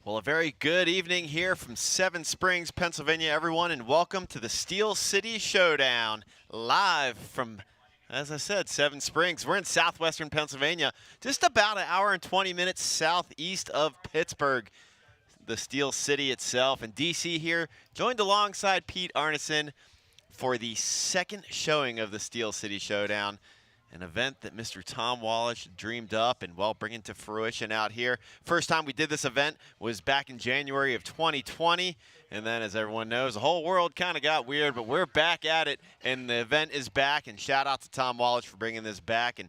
Well, a very good evening here from Seven Springs, Pennsylvania, everyone, and welcome to the Steel City Showdown, live from, as I said, Seven Springs. We're in southwestern Pennsylvania, just about an hour and 20 minutes southeast of Pittsburgh, the Steel City itself. And DC here, joined alongside Pete Arneson for the second showing of the Steel City Showdown. An event that Mr. Tom Wallisch dreamed up and, well, bringing to fruition out here. First time we did this event was back in January of 2020. And then, as everyone knows, the whole world kind of got weird, but we're back at it, and the event is back. And shout out to Tom Wallisch for bringing this back. And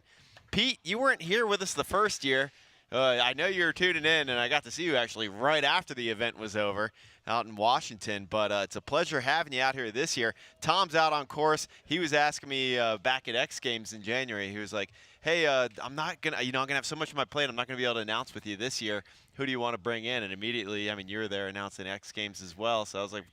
Pete, you weren't here with us the first year. I know you were tuning in, and I got to see you actually right after the event was over out in Washington, but it's a pleasure having you out here this year. Tom's out on course. He was asking me back at X Games in January. He was like, hey, I'm not going to, I'm going to have so much on my plate, I'm not going to be able to announce with you this year. Who do you want to bring in? And immediately, I mean, you were there announcing X Games as well, so I was like,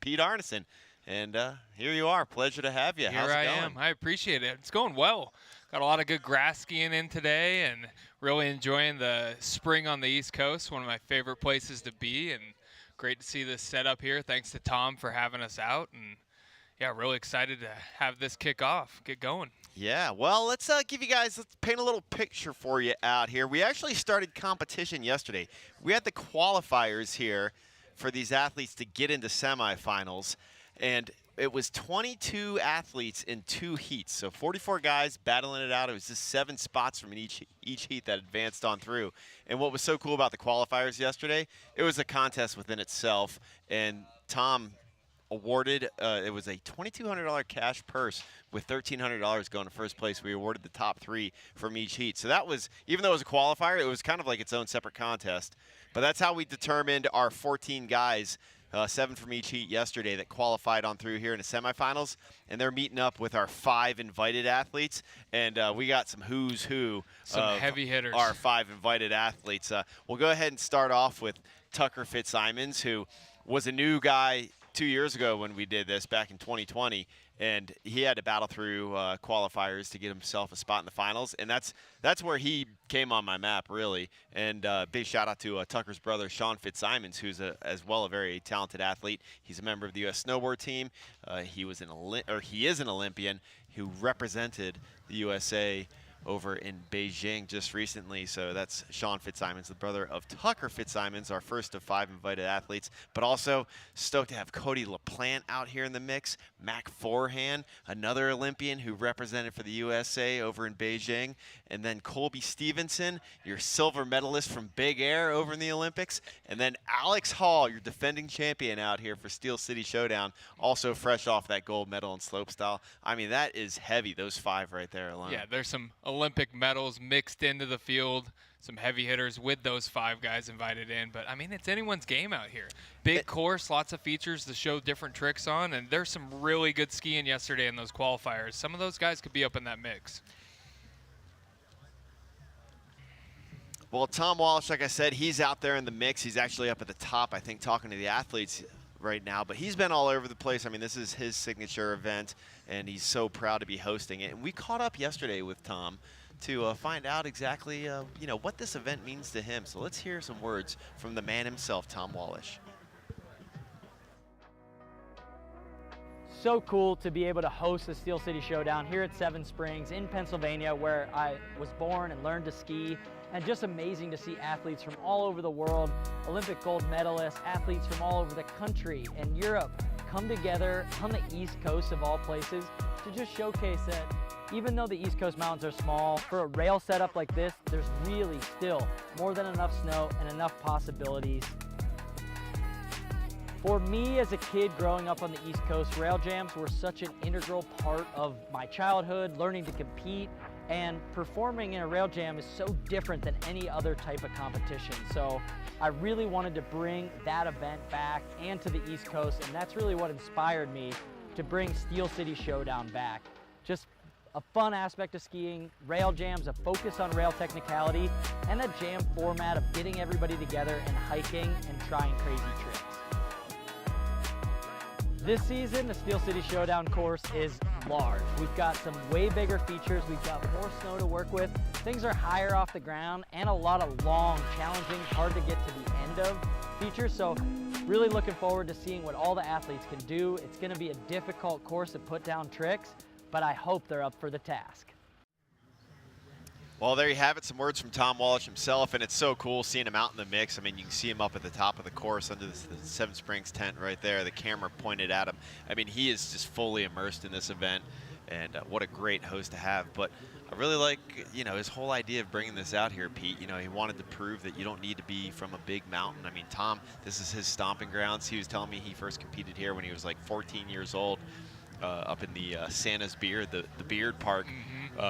Pete Arneson. And here you are. Pleasure to have you. How's it going? Here I am. I appreciate it. It's going well. Got a lot of good grass skiing in today and really enjoying the spring on the East Coast, one of my favorite places to be, and great to see this setup here. Thanks to Tom for having us out, and yeah, really excited to have this kick off, get going. Yeah, well, let's give you guys, let's paint a little picture for you out here. We actually started competition yesterday. We had the qualifiers here for these athletes to get into semifinals, and it was 22 athletes in 2 heats, so 44 guys battling it out. It was just 7 spots from each heat that advanced on through. And what was so cool about the qualifiers yesterday, it was a contest within itself, and Tom awarded, it was a $2,200 cash purse with $1,300 going to first place. We awarded the top 3 from each heat. So that was, even though it was a qualifier, it was kind of like its own separate contest. But that's how we determined our 14 guys, 7 from each heat yesterday, that qualified on through here in the semifinals, and they're meeting up with our 5 invited athletes, and we got some who's who, some heavy hitters. Our 5 invited athletes. We'll go ahead and start off with Tucker Fitzsimons, who was a new guy 2 years ago when we did this back in 2020, and he had to battle through qualifiers to get himself a spot in the finals, and that's where he came on my map, really. And big shout out to Tucker's brother Sean Fitzsimons, who's as well a very talented athlete. He's a member of the U.S. snowboard team. He is an Olympian who represented the USA over in Beijing just recently. So that's Sean Fitzsimons, the brother of Tucker Fitzsimons, our first of 5 invited athletes. But also stoked to have Cody LaPlante out here in the mix. Mac Forehand, another Olympian who represented for the USA over in Beijing. And then Colby Stevenson, your silver medalist from Big Air over in the Olympics. And then Alex Hall, your defending champion out here for Steel City Showdown, also fresh off that gold medal in slopestyle. I mean, that is heavy, those 5 right there alone. Yeah, there's some Olympic medals mixed into the field, some heavy hitters with those 5 guys invited in. But I mean, it's anyone's game out here. Big course, lots of features to show different tricks on, and there's some really good skiing yesterday in those qualifiers. Some of those guys could be up in that mix. Well, Tom Wallisch, like I said, he's out there in the mix. He's actually up at the top, I think, talking to the athletes right now, but he's been all over the place. I mean, this is his signature event, and he's so proud to be hosting it. And we caught up yesterday with Tom to find out exactly, you know, what this event means to him. So let's hear some words from the man himself, Tom Wallisch. So cool to be able to host the Steel City Showdown here at Seven Springs in Pennsylvania, where I was born and learned to ski. And just amazing to see athletes from all over the world, Olympic gold medalists, athletes from all over the country and Europe come together on the East Coast of all places to just showcase that even though the East Coast mountains are small, for a rail setup like this, there's really still more than enough snow and enough possibilities. For me as a kid growing up on the East Coast, rail jams were such an integral part of my childhood, learning to compete. And performing in a rail jam is so different than any other type of competition. So I really wanted to bring that event back and to the East Coast, and that's really what inspired me to bring Steel City Showdown back. Just a fun aspect of skiing, rail jams, a focus on rail technicality, and a jam format of getting everybody together and hiking and trying crazy tricks. This season, the Steel City Showdown course is large. We've got some way bigger features. We've got more snow to work with. Things are higher off the ground and a lot of long, challenging, hard to get to the end of features. So really looking forward to seeing what all the athletes can do. It's going to be a difficult course to put down tricks, but I hope they're up for the task. Well, there you have it, some words from Tom Wallisch himself, and it's so cool seeing him out in the mix. I mean, you can see him up at the top of the course under the Seven Springs tent right there, the camera pointed at him. I mean, he is just fully immersed in this event, and what a great host to have. But I really like, you know, his whole idea of bringing this out here, Pete. You know, he wanted to prove that you don't need to be from a big mountain. I mean, Tom, this is his stomping grounds. He was telling me he first competed here when he was like 14 years old, up in the Santa's Beard, the Beard Park,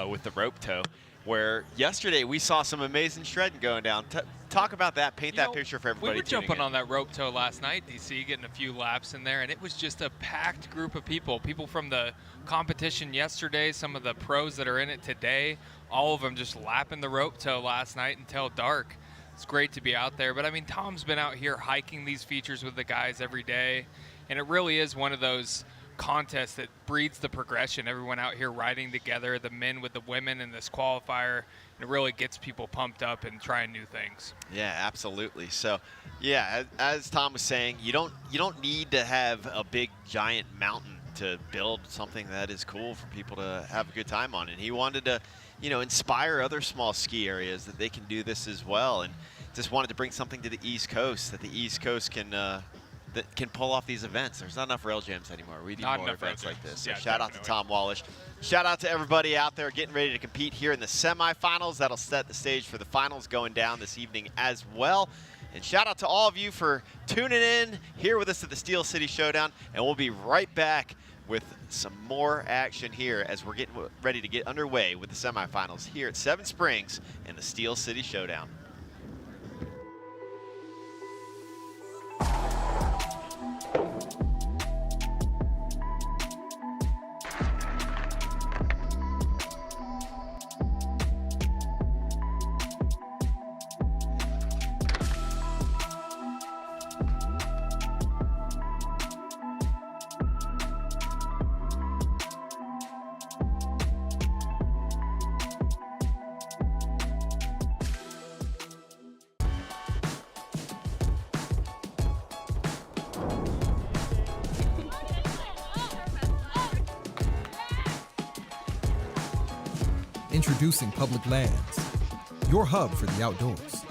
with the rope tow, where yesterday we saw some amazing shredding going down. Talk about that, paint that picture for everybody. We were jumping on that rope tow last night, DC, getting a few laps in there, and it was just a packed group of people. People from the competition yesterday, some of the pros that are in it today, all of them just lapping the rope tow last night until dark. It's great to be out there. But I mean, Tom's been out here hiking these features with the guys every day, and it really is one of those contest that breeds the progression. Everyone out here riding together, the men with the women in this qualifier, and it really gets people pumped up and trying new things. Yeah, absolutely. So, yeah, as Tom was saying, you don't need to have a big giant mountain to build something that is cool for people to have a good time on. And he wanted to, you know, inspire other small ski areas that they can do this as well, and just wanted to bring something to the East Coast that the East Coast can pull off these events. There's not enough rail jams anymore. We need more events like this. So shout out to Tom Wallisch. Shout out to everybody out there getting ready to compete here in the semifinals. That'll set the stage for the finals going down this evening as well. And shout out to all of you for tuning in here with us at the Steel City Showdown. And we'll be right back with some more action here as we're getting ready to get underway with the semifinals here at Seven Springs in the Steel City Showdown. Introducing Public Lands, your hub for the outdoors.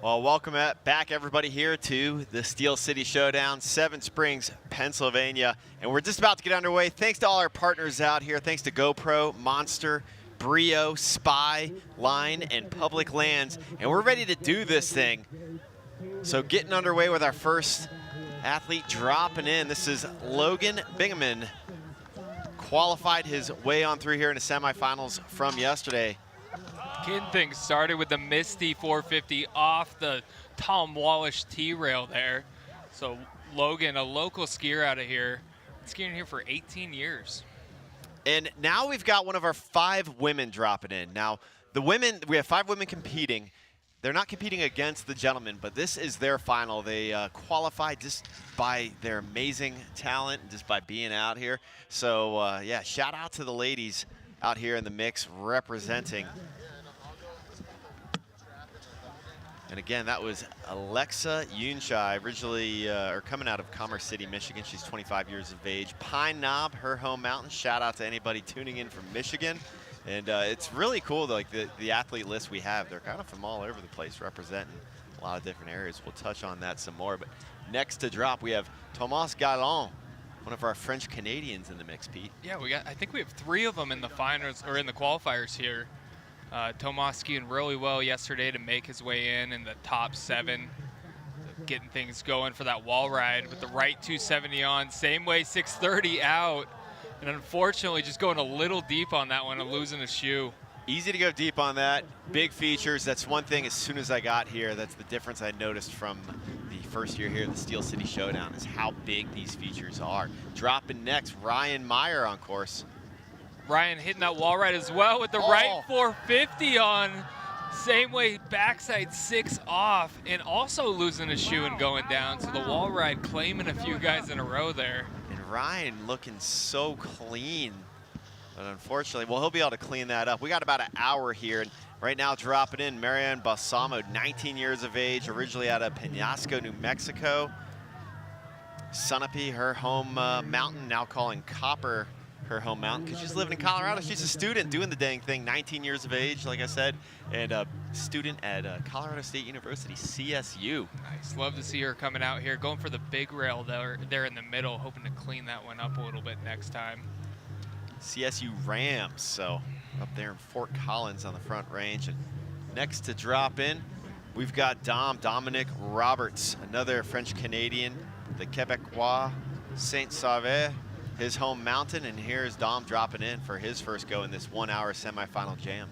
Well, welcome back, everybody, here to the Steel City Showdown, Seven Springs, Pennsylvania. And we're just about to get underway. Thanks to all our partners out here. Thanks to GoPro, Monster, Brio, Spy, Line, and Public Lands. And we're ready to do this thing. So getting underway with our first athlete dropping in. This is Logan Bingaman. Qualified his way on through here in the semifinals from yesterday. Getting things started with the Misty 450 off the Tom Wallisch T-rail there. So Logan, a local skier out of here, skiing here for 18 years. And now we've got one of our 5 women dropping in. Now, the women, we have 5 women competing. They're not competing against the gentlemen, but this is their final. They qualified just by their amazing talent, just by being out here. So, yeah, shout out to the ladies out here in the mix representing. And again, that was Alexa Yunshai, originally or coming out of Commerce City, Michigan. She's 25 years of age. Pine Knob, her home mountain. Shout out to anybody tuning in from Michigan. And it's really cool, like the athlete list we have. They're kind of from all over the place, representing a lot of different areas. We'll touch on that some more. But next to drop, we have Tomas Gallon, one of our French Canadians in the mix, Pete. Yeah, I think we have 3 of them in the finals or in the qualifiers here. Tomas skiing really well yesterday to make his way in the top 7, getting things going for that wall ride with the right 270 on, same way 630 out, and unfortunately just going a little deep on that one and losing a shoe. Easy to go deep on that. Big features. That's one thing as soon as I got here, that's the difference I noticed from the first year here at the Steel City Showdown is how big these features are. Dropping next, Ryan Meyer on course. Ryan hitting that wall ride as well with the right 450 on. Same way, backside 6 off, and also losing a shoe and going down. So the wall ride claiming a few guys in a row there. And Ryan looking so clean. But unfortunately, well, he'll be able to clean that up. We got about an hour here. And right now dropping in, Marianne Balsamo, 19 years of age, originally out of Penasco, New Mexico. Sunapee, her home mountain, now calling Copper her home mountain because she's living in Colorado. She's a student doing the dang thing, 19 years of age, like I said, and a student at Colorado State University, CSU. Nice, love to see her coming out here, going for the big rail there in the middle, hoping to clean that one up a little bit next time. CSU Rams, so up there in Fort Collins on the Front Range. And next to drop in, we've got Dominic Roberts, another French-Canadian, the Quebecois Saint-Sauveur, his home mountain, and here's Dom dropping in for his first go in this 1-hour semifinal jam.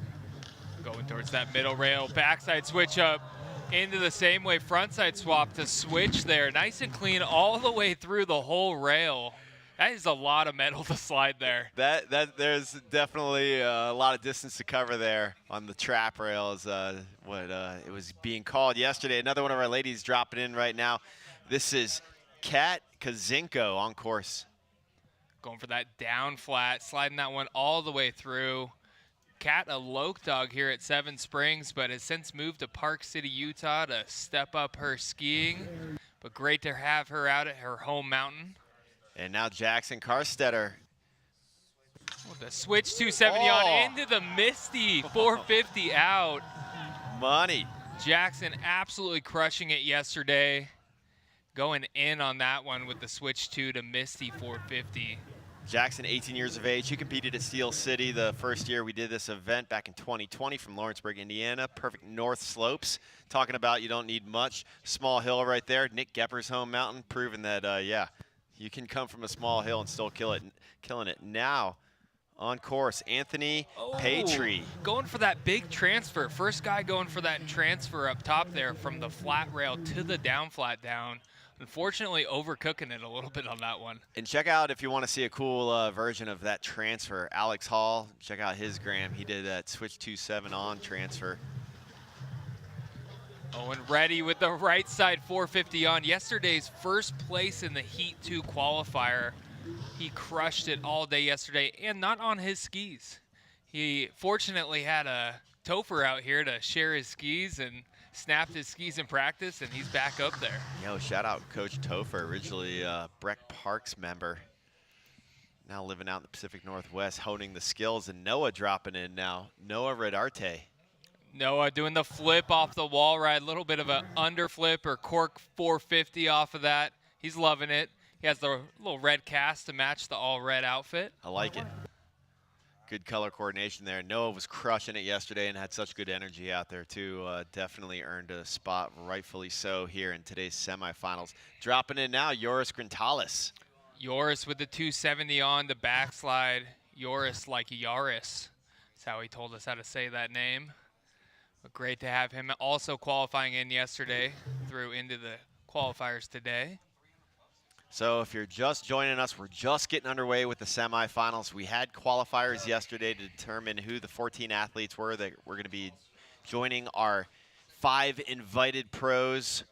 Going towards that middle rail, backside switch up into the same way, frontside swap to switch there. Nice and clean all the way through the whole rail. That is a lot of metal to slide there. There's definitely a lot of distance to cover there on the trap rail is what it was being called yesterday. Another one of our ladies dropping in right now. This is Kat Kazinko on course. Going for that down flat, sliding that one all the way through. Kat, a Loke dog here at Seven Springs, but has since moved to Park City, Utah to step up her skiing. But great to have her out at her home mountain. And now Jackson Carstetter. With the switch 270 on into the Misty 450 out. Money. Jackson absolutely crushing it yesterday. Going in on that one with the switch 2 to Misty 450. Jackson, 18 years of age. He competed at Steel City the first year we did this event back in 2020 from Lawrenceburg, Indiana. Perfect north slopes. Talking about you don't need much. Small hill right there. Nick Gepper's home mountain, proving that, yeah, you can come from a small hill and still killing it. Now, on course, Anthony Patry. Going for that big transfer. First guy going for that transfer up top there from the flat rail to the down flat down. Unfortunately, overcooking it a little bit on that one. And check out, if you want to see a cool version of that transfer, Alex Hall, check out his gram. He did that switch 2.7 on transfer. Owen ready with the right side 450 on. Yesterday's first place in the Heat 2 qualifier. He crushed it all day yesterday, and not on his skis. He fortunately had a Topher out here to share his skis and snapped his skis in practice, and he's back up there. Yo, shout out Coach Topher, originally Breck Parks member. Now living out in the Pacific Northwest, honing the skills, and Noah dropping in now. Noah Rodarte. Noah doing the flip off the wall ride, a little bit of an underflip or cork 450 off of that. He's loving it. He has the little red cast to match the all red outfit. I like it. Good color coordination there. Noah was crushing it yesterday and had such good energy out there too. Definitely earned a spot, rightfully so, here in today's semifinals. Dropping in now, Joris Grintalis. Joris with the 270 on the backslide. Joris like Yaris. That's how he told us how to say that name. But great to have him also qualifying in yesterday, through into the qualifiers today. So if you're just joining us, we're just getting underway with the semifinals. We had qualifiers yesterday to determine who the 14 athletes were that were going to be joining our 5 invited pros,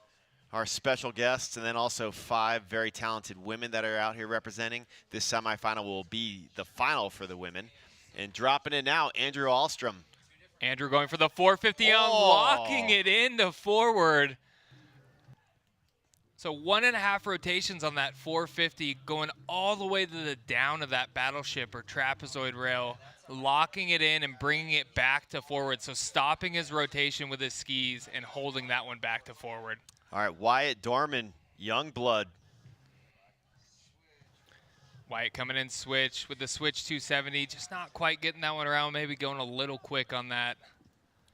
our special guests, and then also 5 very talented women that are out here representing. This semifinal will be the final for the women. And dropping in now, Andrew Ahlstrom. Andrew going for the 450 on, locking it into forward. So 1.5 rotations on that 450, going all the way to the down of that battleship or trapezoid rail, locking it in and bringing it back to forward. So stopping his rotation with his skis and holding that one back to forward. All right, Wyatt Dorman, young blood. Wyatt coming in switch with the switch 270, just not quite getting that one around, maybe going a little quick on that.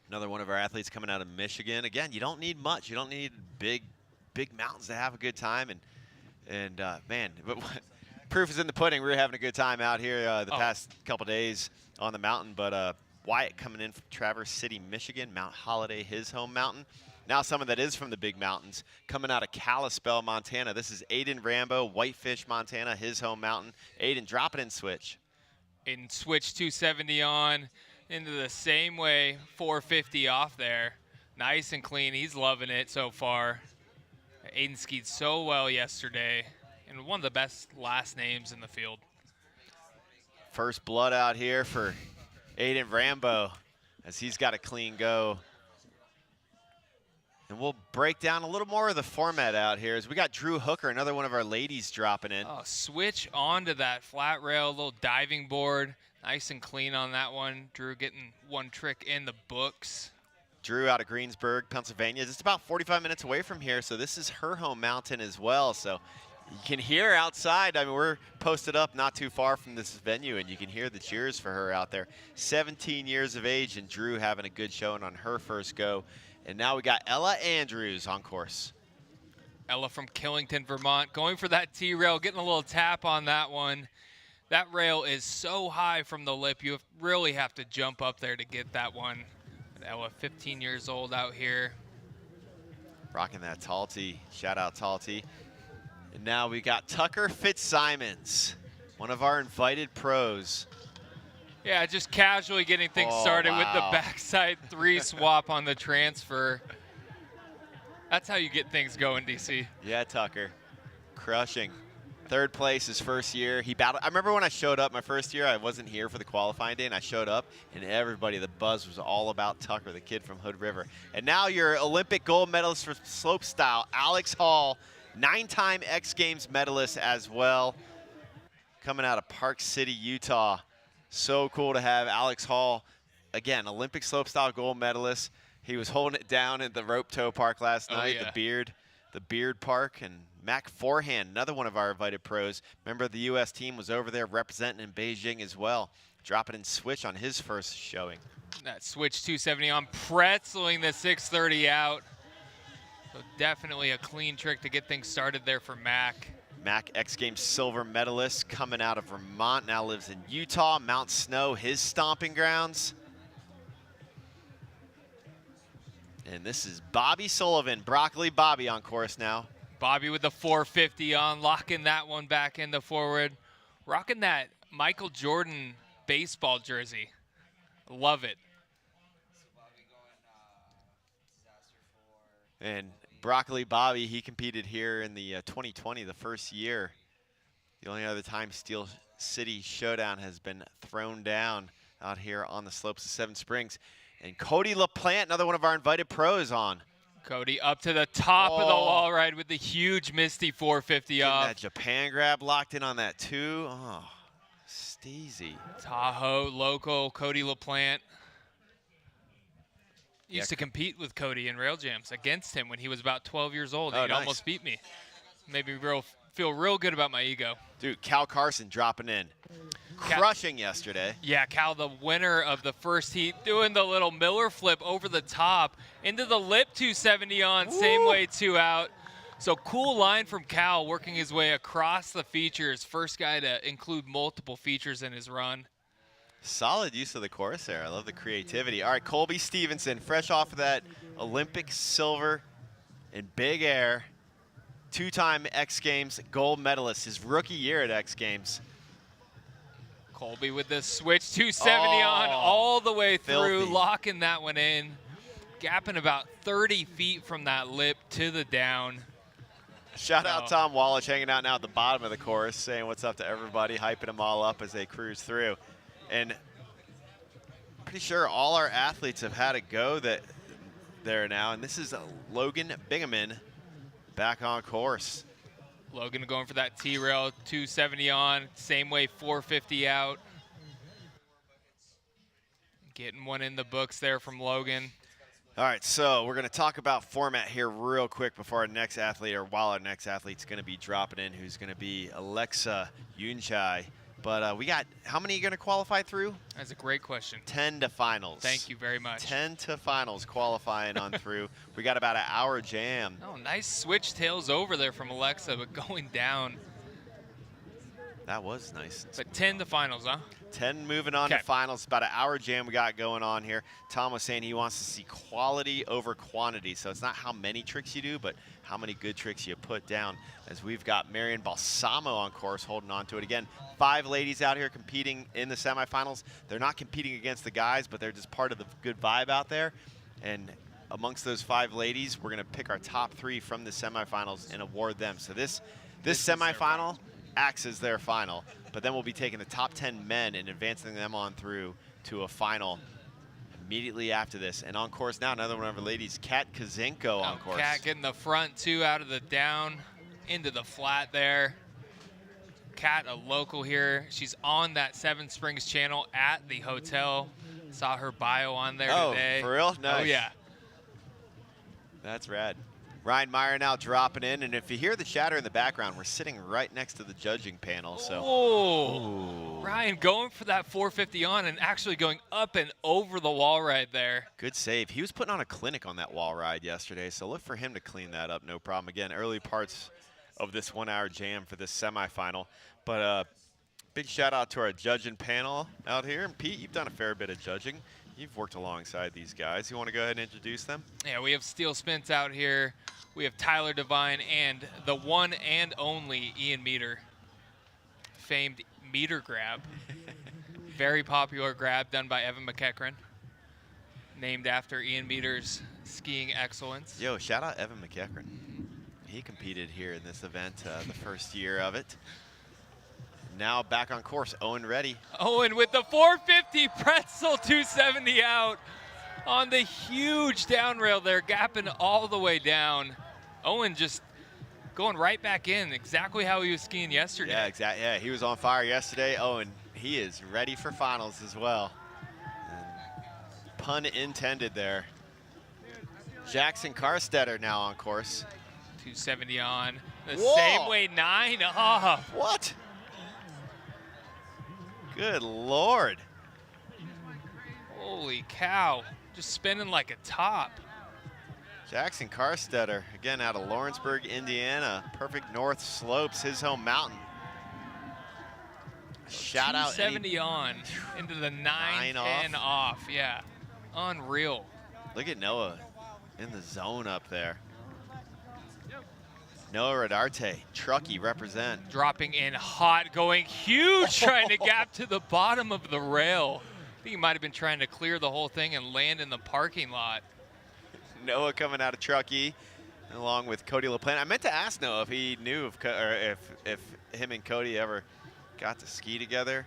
Another one of our athletes coming out of Michigan. Again, you don't need much. You don't need big mountains to have a good time. And man, but proof is in the pudding. We were having a good time out here the past couple days on the mountain. But Wyatt coming in from Traverse City, Michigan, Mount Holiday, his home mountain. Now someone that is from the big mountains, coming out of Kalispell, Montana. This is Aidan Rambo, Whitefish, Montana, his home mountain. Aidan, drop it in switch. In switch 270 on, into the same way, 450 off there. Nice and clean. He's loving it so far. Aidan skied so well yesterday, and one of the best last names in the field. First blood out here for Aidan Rambo, as he's got a clean go. And we'll break down a little more of the format out here, as we got Drew Hooker, another one of our ladies, dropping in. Oh, switch onto that flat rail, little diving board. Nice and clean on that one. Drew getting one trick in the books. Drew out of Greensburg, Pennsylvania. Just about 45 minutes away from here, so this is her home mountain as well. So you can hear outside. I mean, we're posted up not too far from this venue, and you can hear the cheers for her out there. 17 years of age, and Drew having a good showing on her first go. And now we got Ella Andrews on course. Ella from Killington, Vermont, going for that T-rail, getting a little tap on that one. That rail is so high from the lip, you really have to jump up there to get that one. Ella, 15 years old out here. Rocking that tall tee. Shout out tall tee. And now we got Tucker Fitzsimons, one of our invited pros. Yeah, just casually getting things started with the backside 3 swap on the transfer. That's how you get things going, DC. Yeah, Tucker, crushing. 3rd place his first year. He battled. I remember when I showed up my first year, I wasn't here for the qualifying day, and I showed up, and everybody, the buzz was all about Tucker, the kid from Hood River. And now your Olympic gold medalist for slopestyle, Alex Hall, 9-time X Games medalist as well, coming out of Park City, Utah. So cool to have Alex Hall, again, Olympic slopestyle gold medalist. He was holding it down at the rope tow park last night, the Beard Park. And Mac Forehand, another one of our invited pros, member of the U.S. team, was over there representing in Beijing as well, dropping in switch on his first showing. That switch 270 on, pretzeling the 630 out. So definitely a clean trick to get things started there for Mac. Mac, X Games silver medalist, coming out of Vermont, now lives in Utah, Mount Snow, his stomping grounds. And this is Bobby Sullivan, Broccoli Bobby on course now. Bobby with the 450 on, locking that one back into forward. Rocking that Michael Jordan baseball jersey. Love it. And Broccoli Bobby, he competed here in the 2020, the first year. The only other time Steel City Showdown has been thrown down out here on the slopes of Seven Springs. And Cody LaPlante, another one of our invited pros on. Cody up to the top of the wall ride with the huge Misty 450 off. That Japan grab locked in on that too. Oh, steezy. Tahoe local Cody LaPlante. Used to compete with Cody in rail jams against him when he was about 12 years old. He almost beat me. Made me feel real good about my ego. Dude, Cal Carson dropping in. crushing yesterday. Yeah, Cal, the winner of the first heat, doing the little Miller flip over the top into the lip 270 on, same way 2 out. So cool line from Cal, working his way across the features. First guy to include multiple features in his run. Solid use of the course there. I love the creativity. All right, Colby Stevenson, fresh off of that Olympic silver in big air. 2-time X Games gold medalist, his rookie year at X Games. Colby with the switch 270 on all the way through, filthy. locking that one in. Gapping about 30 feet from that lip to the down. Shout out Tom Wallisch, hanging out now at the bottom of the course, saying what's up to everybody, hyping them all up as they cruise through. And pretty sure all our athletes have had a go there now. And this is Logan Bingaman back on course. Logan going for that T-rail, 270 on, same way 450 out. Getting one in the books there from Logan. All right, so we're going to talk about format here real quick before our next athlete, or while our next athlete's going to be dropping in, who's going to be Alexa Yunchai. But we got, how many are going to qualify through? That's a great question. 10 to finals. Thank you very much. 10 to finals qualifying on through. We got about an hour jam. Oh, nice switch tails over there from Alexa, but going down. That was nice. But 10 to finals, huh? 10 moving on to finals. About an hour jam we got going on here. Tom was saying he wants to see quality over quantity. So it's not how many tricks you do, but how many good tricks you put down. As we've got Marion Balsamo on course holding on to it. Again, 5 ladies out here competing in the semifinals. They're not competing against the guys, but they're just part of the good vibe out there. And amongst those 5 ladies, we're going to pick our top 3 from the semifinals and award them. So this semifinal acts as their final, but then we'll be taking the top 10 men and advancing them on through to a final immediately after this. And on course now, another one of our ladies, Kizenko on course. Kat getting the front 2 out of the down into the flat there. Kat, a local here. She's on that Seven Springs channel at the hotel. Saw her bio on there today. Oh, for real? Nice. Oh, yeah. That's rad. Ryan Meyer now dropping in, and if you hear the chatter in the background, we're sitting right next to the judging panel. So, Ryan going for that 450 on and actually going up and over the wall right there. Good save. He was putting on a clinic on that wall ride yesterday, so look for him to clean that up, no problem. Again, early parts of this 1-hour jam for this semifinal. But big shout out to our judging panel out here. And Pete, you've done a fair bit of judging. You've worked alongside these guys. You want to go ahead and introduce them? Yeah, we have Steel Spence out here. We have Tyler Devine and the one and only Ian Meter. Famed meter grab. Very popular grab done by Evan McEachran. Named after Ian Meter's skiing excellence. Yo, shout out Evan McEachran. He competed here in this event the first year of it. Now back on course, Owen ready. Owen with the 450 pretzel 270 out on the huge down rail there, gapping all the way down. Owen just going right back in, exactly how he was skiing yesterday. Yeah, exactly. Yeah, he was on fire yesterday. Owen, he is ready for finals as well. And pun intended there. Jackson Carstetter now on course. 270 on, the Whoa. same way 9 off. What? Good Lord. Holy cow, just spinning like a top. Jackson Carstetter, again out of Lawrenceburg, Indiana. Perfect north slopes, his home mountain. Shout out. 270 on into the 9-10 off. Yeah, unreal. Look at Noah in the zone up there. Noah Rodarte, Truckee represent. Dropping in hot, going huge, trying to gap to the bottom of the rail. I think he might have been trying to clear the whole thing and land in the parking lot. Noah coming out of Truckee, along with Cody LaPlante. I meant to ask Noah if he knew if him and Cody ever got to ski together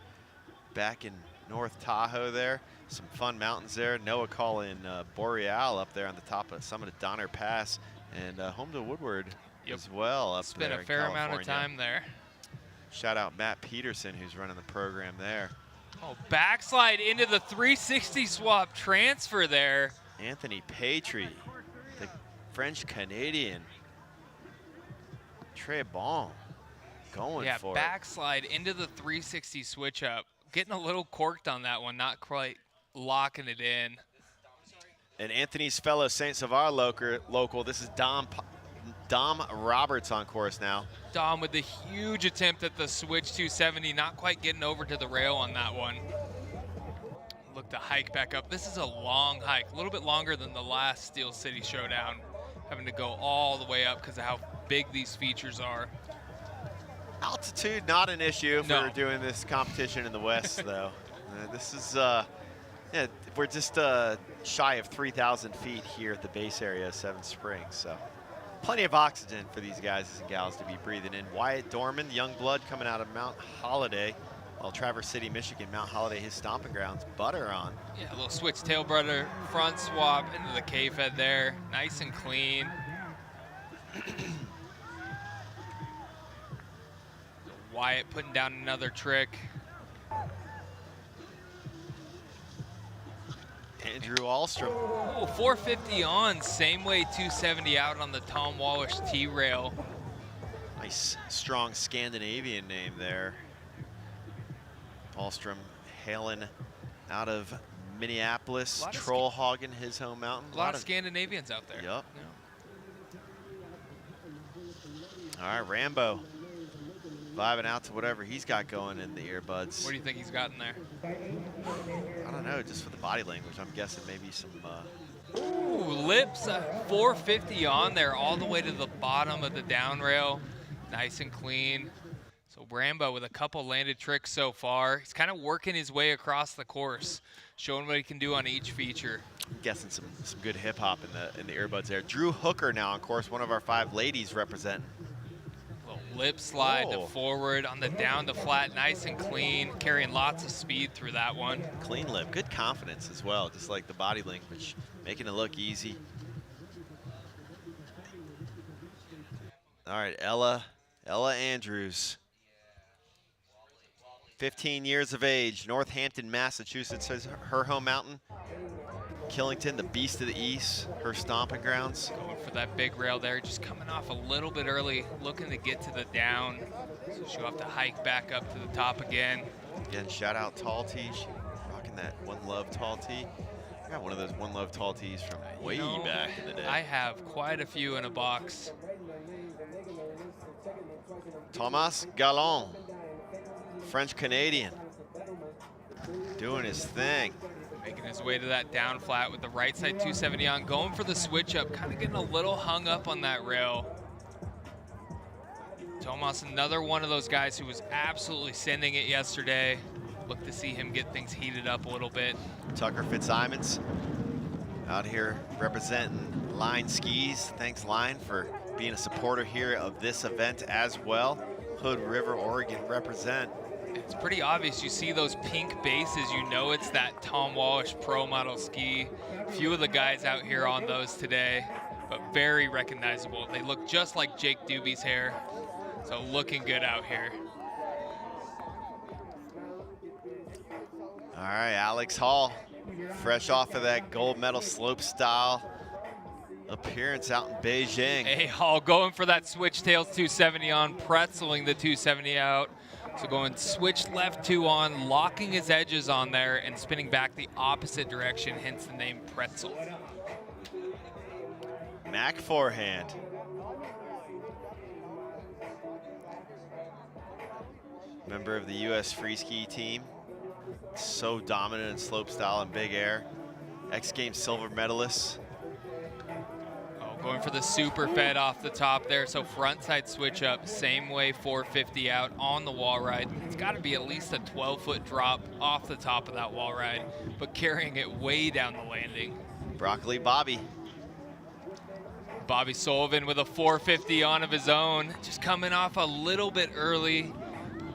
back in North Tahoe there. Some fun mountains there. Noah calling Boreal up there on the top of summit of Donner Pass, and home to Woodward as well up there. Spent a fair amount of time there. Shout out Matt Peterson, who's running the program there. Oh, backslide into the 360 swap transfer there. Anthony Patry, the French-Canadian. Très bon, going for it. Yeah, backslide into the 360 switch up. getting a little corked on that one, not quite locking it in. And Anthony's fellow St. Savar local, this is Dom Roberts on course now. Dom with the huge attempt at the switch 270, not quite getting over to the rail on that one. Look to hike back up. This is a long hike, a little bit longer than the last Steel City Showdown, having to go all the way up because of how big these features are. Altitude, not an issue if No. we're doing this competition in the West, though. This is, yeah, we're just shy of 3,000 feet here at the base area of Seven Springs, so plenty of oxygen for these guys and gals to be breathing in. Wyatt Dorman, young blood coming out of Mount Holiday, while Traverse City, Michigan, Mount Holiday, his stomping grounds, butter on. Yeah, a little switch tail brother, front swap into the K-Fed there, nice and clean. Wyatt putting down another trick. Andrew Alstrom. Oh, 450 on, same way 270 out on the Tom Wallisch T-rail. Nice, strong Scandinavian name there. Alstrom hailing out of Minneapolis, Trollhagen, his home mountain. A lot of Scandinavians out there. Yep. Yeah. All right, Rambo vibing out to whatever he's got going in the earbuds. What do you think he's got in there? I don't know, just for the body language, I'm guessing maybe some. Ooh, lips, 450 on there, all the way to the bottom of the down rail. Nice and clean. So Rambo with a couple landed tricks so far. He's kind of working his way across the course, showing what he can do on each feature. I'm guessing some good hip hop in the earbuds there. Drew Hooker now on course, one of our 5 ladies representing. Little lip slide to Oh. forward on the down to flat, nice and clean, carrying lots of speed through that one. Clean lip, good confidence as well, just like the body language, making it look easy. All right, Ella Andrews. 15 years of age, Northampton, Massachusetts is her home mountain. Killington, the beast of the east, her stomping grounds. Going for that big rail there, just coming off a little bit early, looking to get to the down. So she'll have to hike back up to the top again. Again, shout out Tall Tee, she rocking that One Love Tall Tee. I got one of those One Love Tall Tees from way back in the day. I have quite a few in a box. Tomas Gallon, French-Canadian, doing his thing. Making his way to that down flat with the right side 270 on, going for the switch up, kind of getting a little hung up on that rail. Tomas, another one of those guys who was absolutely sending it yesterday. Look to see him get things heated up a little bit. Tucker Fitzsimons out here representing Line Skis. Thanks, Line, for being a supporter here of this event as well. Hood River, Oregon represent. It's pretty obvious. You see those pink bases, you know it's that Tom Wallisch Pro Model ski. Few of the guys out here on those today, but very recognizable. They look just like Jake Doobie's hair, so looking good out here. All right, Alex Hall, fresh off of that gold medal slope style appearance out in Beijing. Hey, Hall going for that switch tails 270 on, pretzeling the 270 out. So going switch left 2 on, locking his edges on there and spinning back the opposite direction, hence the name pretzel. Mac forehand. Member of the U.S. free ski team. So dominant in slope style and big air. X-Games silver medalist. Going for the super fed off the top there, so front side switch up, same way 450 out on the wall ride. It's got to be at least a 12-foot drop off the top of that wall ride, but carrying it way down the landing. Broccoli Bobby. Bobby Sullivan with a 450 on of his own, just coming off a little bit early.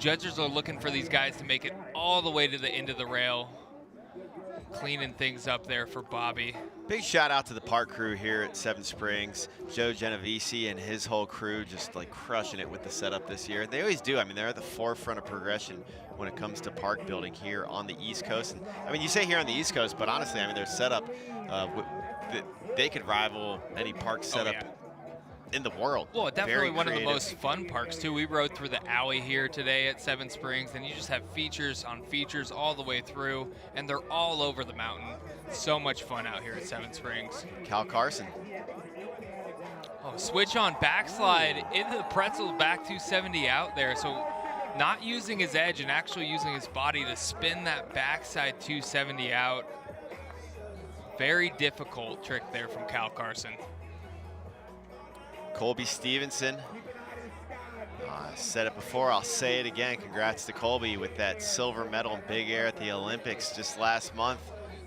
Judges are looking for these guys to make it all the way to the end of the rail. Cleaning things up there for Bobby. Big shout out to the park crew here at Seven Springs. Joe Genovese and his whole crew just like crushing it with the setup this year. They always do. I mean, they're at the forefront of progression when it comes to park building here on the East Coast. And, I mean, you say here on the East Coast, but honestly, I mean, their setup, they could rival any park setup in the world. Well, definitely Very one of the creative. most fun parks too. We rode through the alley here today at Seven Springs, and you just have features on features all the way through, and they're all over the mountain. So much fun out here at Seven Springs. Cal Carson. Oh, switch on backslide into the pretzel, back 270 out there. So not using his edge and actually using his body to spin that backside 270 out. Very difficult trick there from Cal Carson. Colby Stevenson. I said it before, I'll say it again. Congrats to Colby with that silver medal in big air at the Olympics just last month.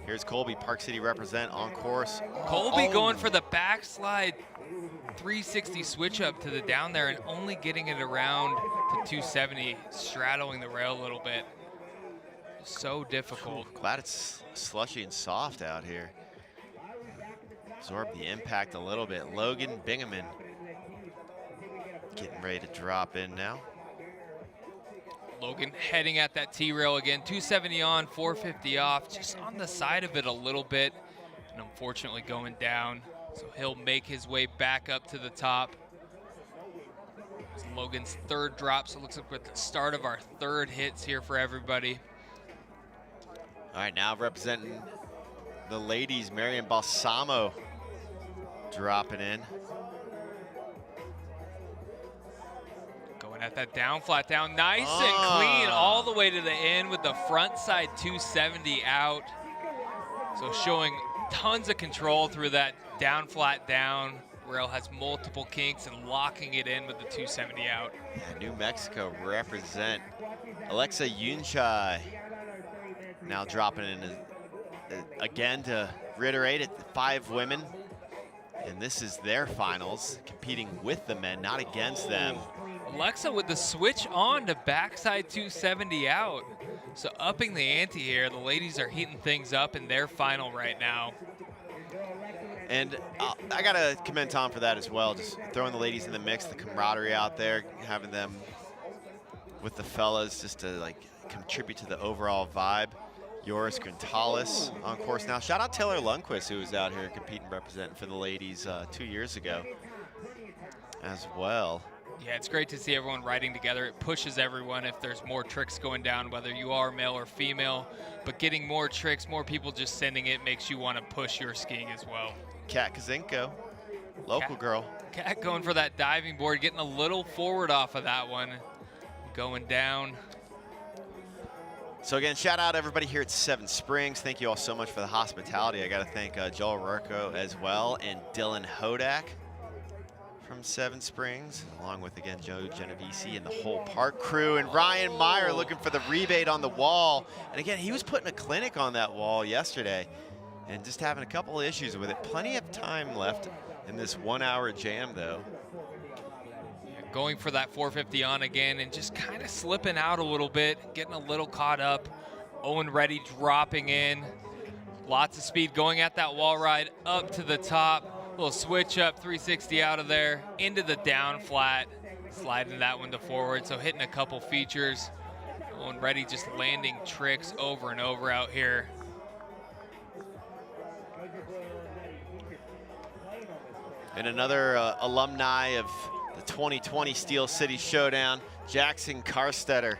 Here's Colby, Park City represent on course. Colby going for the backslide 360 switch up to the down there and only getting it around to 270, straddling the rail a little bit. So difficult. Glad it's slushy and soft out here. Absorb the impact a little bit. Logan Bingaman getting ready to drop in now. Logan heading at that T-rail again, 270 on, 450 off, just on the side of it a little bit, and unfortunately going down. So he'll make his way back up to the top. It's Logan's third drop, so it looks like we're at the start of our third hits here for everybody. All right, now representing the ladies, Marian Balsamo dropping in. Going at that down, flat down, nice and clean all the way to the end with the front side 270 out. So showing tons of control through that down, flat down. Rail has multiple kinks and locking it in with the 270 out. Yeah, New Mexico represent Alexa Yunchai. Now dropping in again to reiterate it, 5 women. And this is their finals, competing with the men, not against them. Alexa with the switch on to backside 270 out. So upping the ante here. The ladies are heating things up in their final right now. And I gotta commend Tom for that as well, just throwing the ladies in the mix, the camaraderie out there, having them with the fellas just to like contribute to the overall vibe. Joris Grintalis on course now. Shout out Taylor Lundquist, who was out here competing, representing for the ladies 2 years ago as well. Yeah, it's great to see everyone riding together. It pushes everyone if there's more tricks going down, whether you are male or female. But getting more tricks, more people just sending it makes you want to push your skiing as well. Kat Kazinko, local girl. Kat going for that diving board, getting a little forward off of that one. Going down. So again, shout out everybody here at Seven Springs. Thank you all so much for the hospitality. I gotta thank Joel Rurko as well, and Dylan Hodak from Seven Springs, along with, again, Joe Genovese and the whole park crew, and Ryan Meyer looking for the rebate on the wall. And again, he was putting a clinic on that wall yesterday and just having a couple of issues with it. Plenty of time left in this 1 hour jam though. Yeah, going for that 450 on again and just kind of slipping out a little bit, getting a little caught up. Owen Reddy dropping in. Lots of speed going at that wall ride up to the top. Little switch up, 360 out of there, into the down flat, sliding that one to forward, so hitting a couple features. Owen Reddy just landing tricks over and over out here. And another alumni of the 2020 Steel City Showdown, Jackson Carstetter.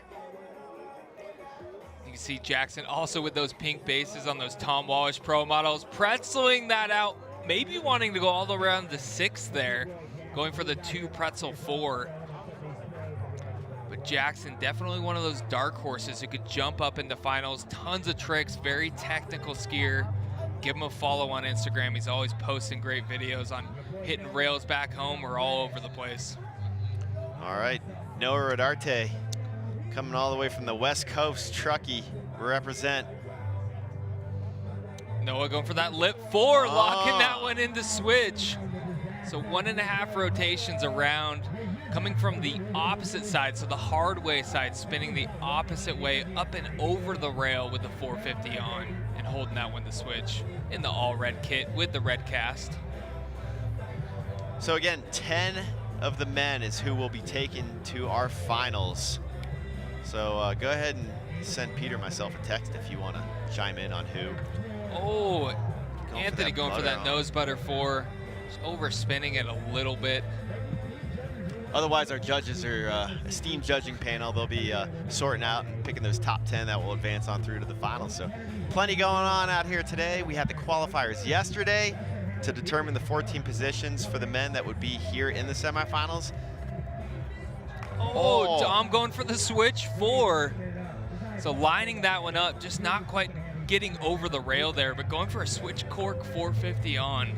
You can see Jackson also with those pink bases on those Tom Wallisch Pro models, pretzeling that out. Maybe wanting to go all the way around the 6 there, going for the 2 pretzel 4. But Jackson, definitely one of those dark horses who could jump up into finals. Tons of tricks, very technical skier. Give him a follow on Instagram. He's always posting great videos on hitting rails back home or all over the place. All right, Noah Rodarte coming all the way from the West Coast, Truckee, represent. Noah going for that lip 4, locking that one into switch. So 1.5 rotations around, coming from the opposite side, so the hard way side, spinning the opposite way up and over the rail with the 450 on and holding that one to switch in the all red kit with the red cast. So again, 10 of the men is who will be taken to our finals. So go ahead and send Peter myself a text if you want to chime in on who. Oh, Anthony going for that nose butter 4. Just overspinning it a little bit. Otherwise, our judges are a steam judging panel. They'll be sorting out and picking those top 10 that will advance on through to the finals. So plenty going on out here today. We had the qualifiers yesterday to determine the 14 positions for the men that would be here in the semifinals. Oh, Dom going for the switch 4. So lining that one up, just not quite getting over the rail there, but going for a switch cork 450 on,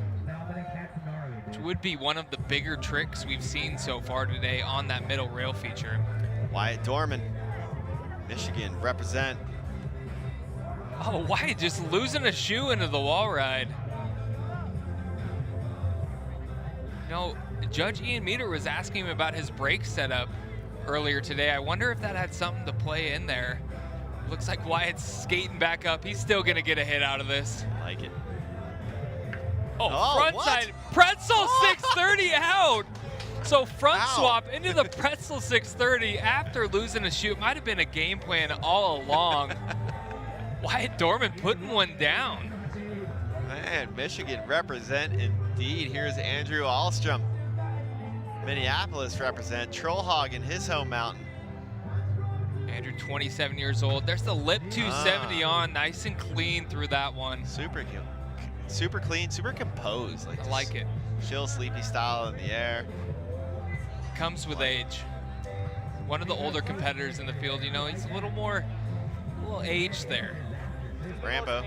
which would be one of the bigger tricks we've seen so far today on that middle rail feature. Wyatt Dorman, Michigan, represent. Oh, Wyatt just losing a shoe into the wall ride. You know, Judge Ian Meter was asking him about his brake setup earlier today. I wonder if that had something to play in there. Looks like Wyatt's skating back up. He's still gonna get a hit out of this. I like it. Oh, front side pretzel 630 out. So front swap into the pretzel 630 after losing a shoe. Might have been a game plan all along. Wyatt Dorman putting one down. Man, Michigan represent indeed. Here's Andrew Ahlstrom. Minneapolis represent. Trollhog in his home mountain. Andrew, 27 years old. There's the lip 270 on, nice and clean through that one. Super clean, super composed. I like it. Chill, sleepy style in the air. Comes with age. One of the older competitors in the field, you know, he's a little aged there. Rambo,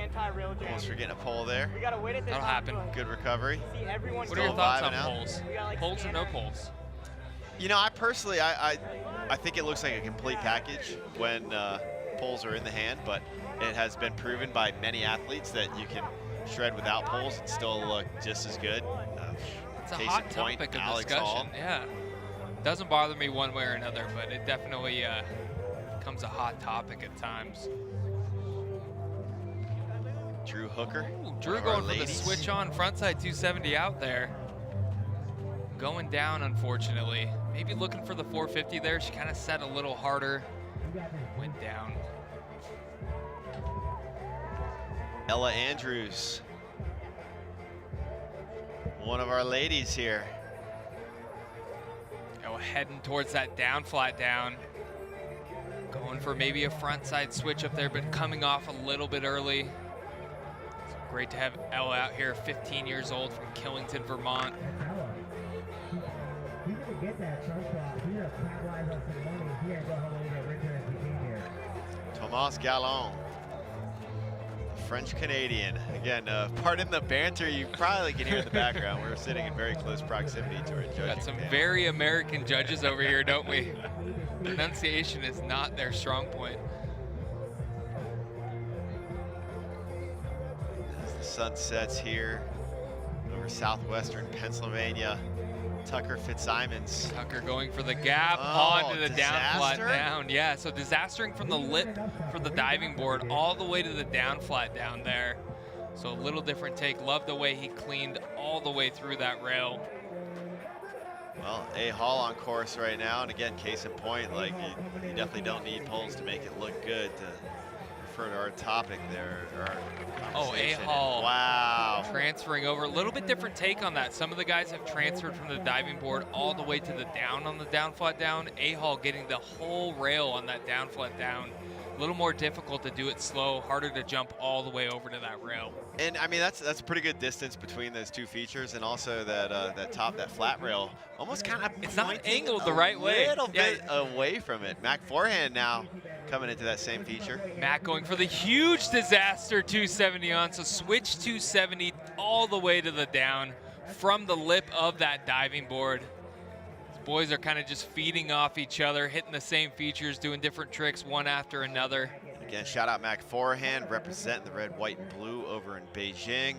almost forgetting a pole there. That'll happen. Good recovery. What are your thoughts on poles? Poles or no poles? You know, I personally, I think it looks like a complete package when poles are in the hand, but it has been proven by many athletes that you can shred without poles and still look just as good. It's a hot topic of discussion. Yeah, doesn't bother me one way or another, but it definitely becomes a hot topic at times. Drew Hooker. Ooh, Drew going for the switch on, frontside 270 out there. Going down, unfortunately. Maybe looking for the 450 there. She kind of set a little harder. Went down. Ella Andrews. One of our ladies here. Oh, heading towards that down, flat down. Going for maybe a frontside switch up there, but coming off a little bit early. So great to have Ella out here, 15 years old from Killington, Vermont. Tomas Gallon, French-Canadian. Again, pardon the banter you probably can hear in the background. We're sitting in very close proximity to our judging Got some panel. very American judges over here, don't we? Pronunciation is not their strong point. As the sun sets here over southwestern Pennsylvania, Tucker Fitzsimons. Tucker going for the gap onto the down flat down. Yeah, so disastering from the lip for the diving board all the way to the down flat down there. So a little different take. Love the way he cleaned all the way through that rail. Well, A Hall on course right now, and again, case in point, like you definitely don't need poles to make it look good. To refer to our topic there, or our conversation. A Hall. Wow. Transferring over, a little bit different take on that. Some of the guys have transferred from the diving board all the way to the down on the down flat down. A Hall getting the whole rail on that down flat down. A little more difficult to do it slow, harder to jump all the way over to that rail. And I mean, that's a pretty good distance between those two features, and also that flat rail almost kind of it's not angled the right way. A little bit away from it. Mac forehand now coming into that same feature. Mac going for the huge disaster 270 on, so switch 270 all the way to the down from the lip of that diving board. These boys are kind of just feeding off each other, hitting the same features, doing different tricks one after another. Again, shout out Mac forehand, representing the red, white, and blue over in Beijing.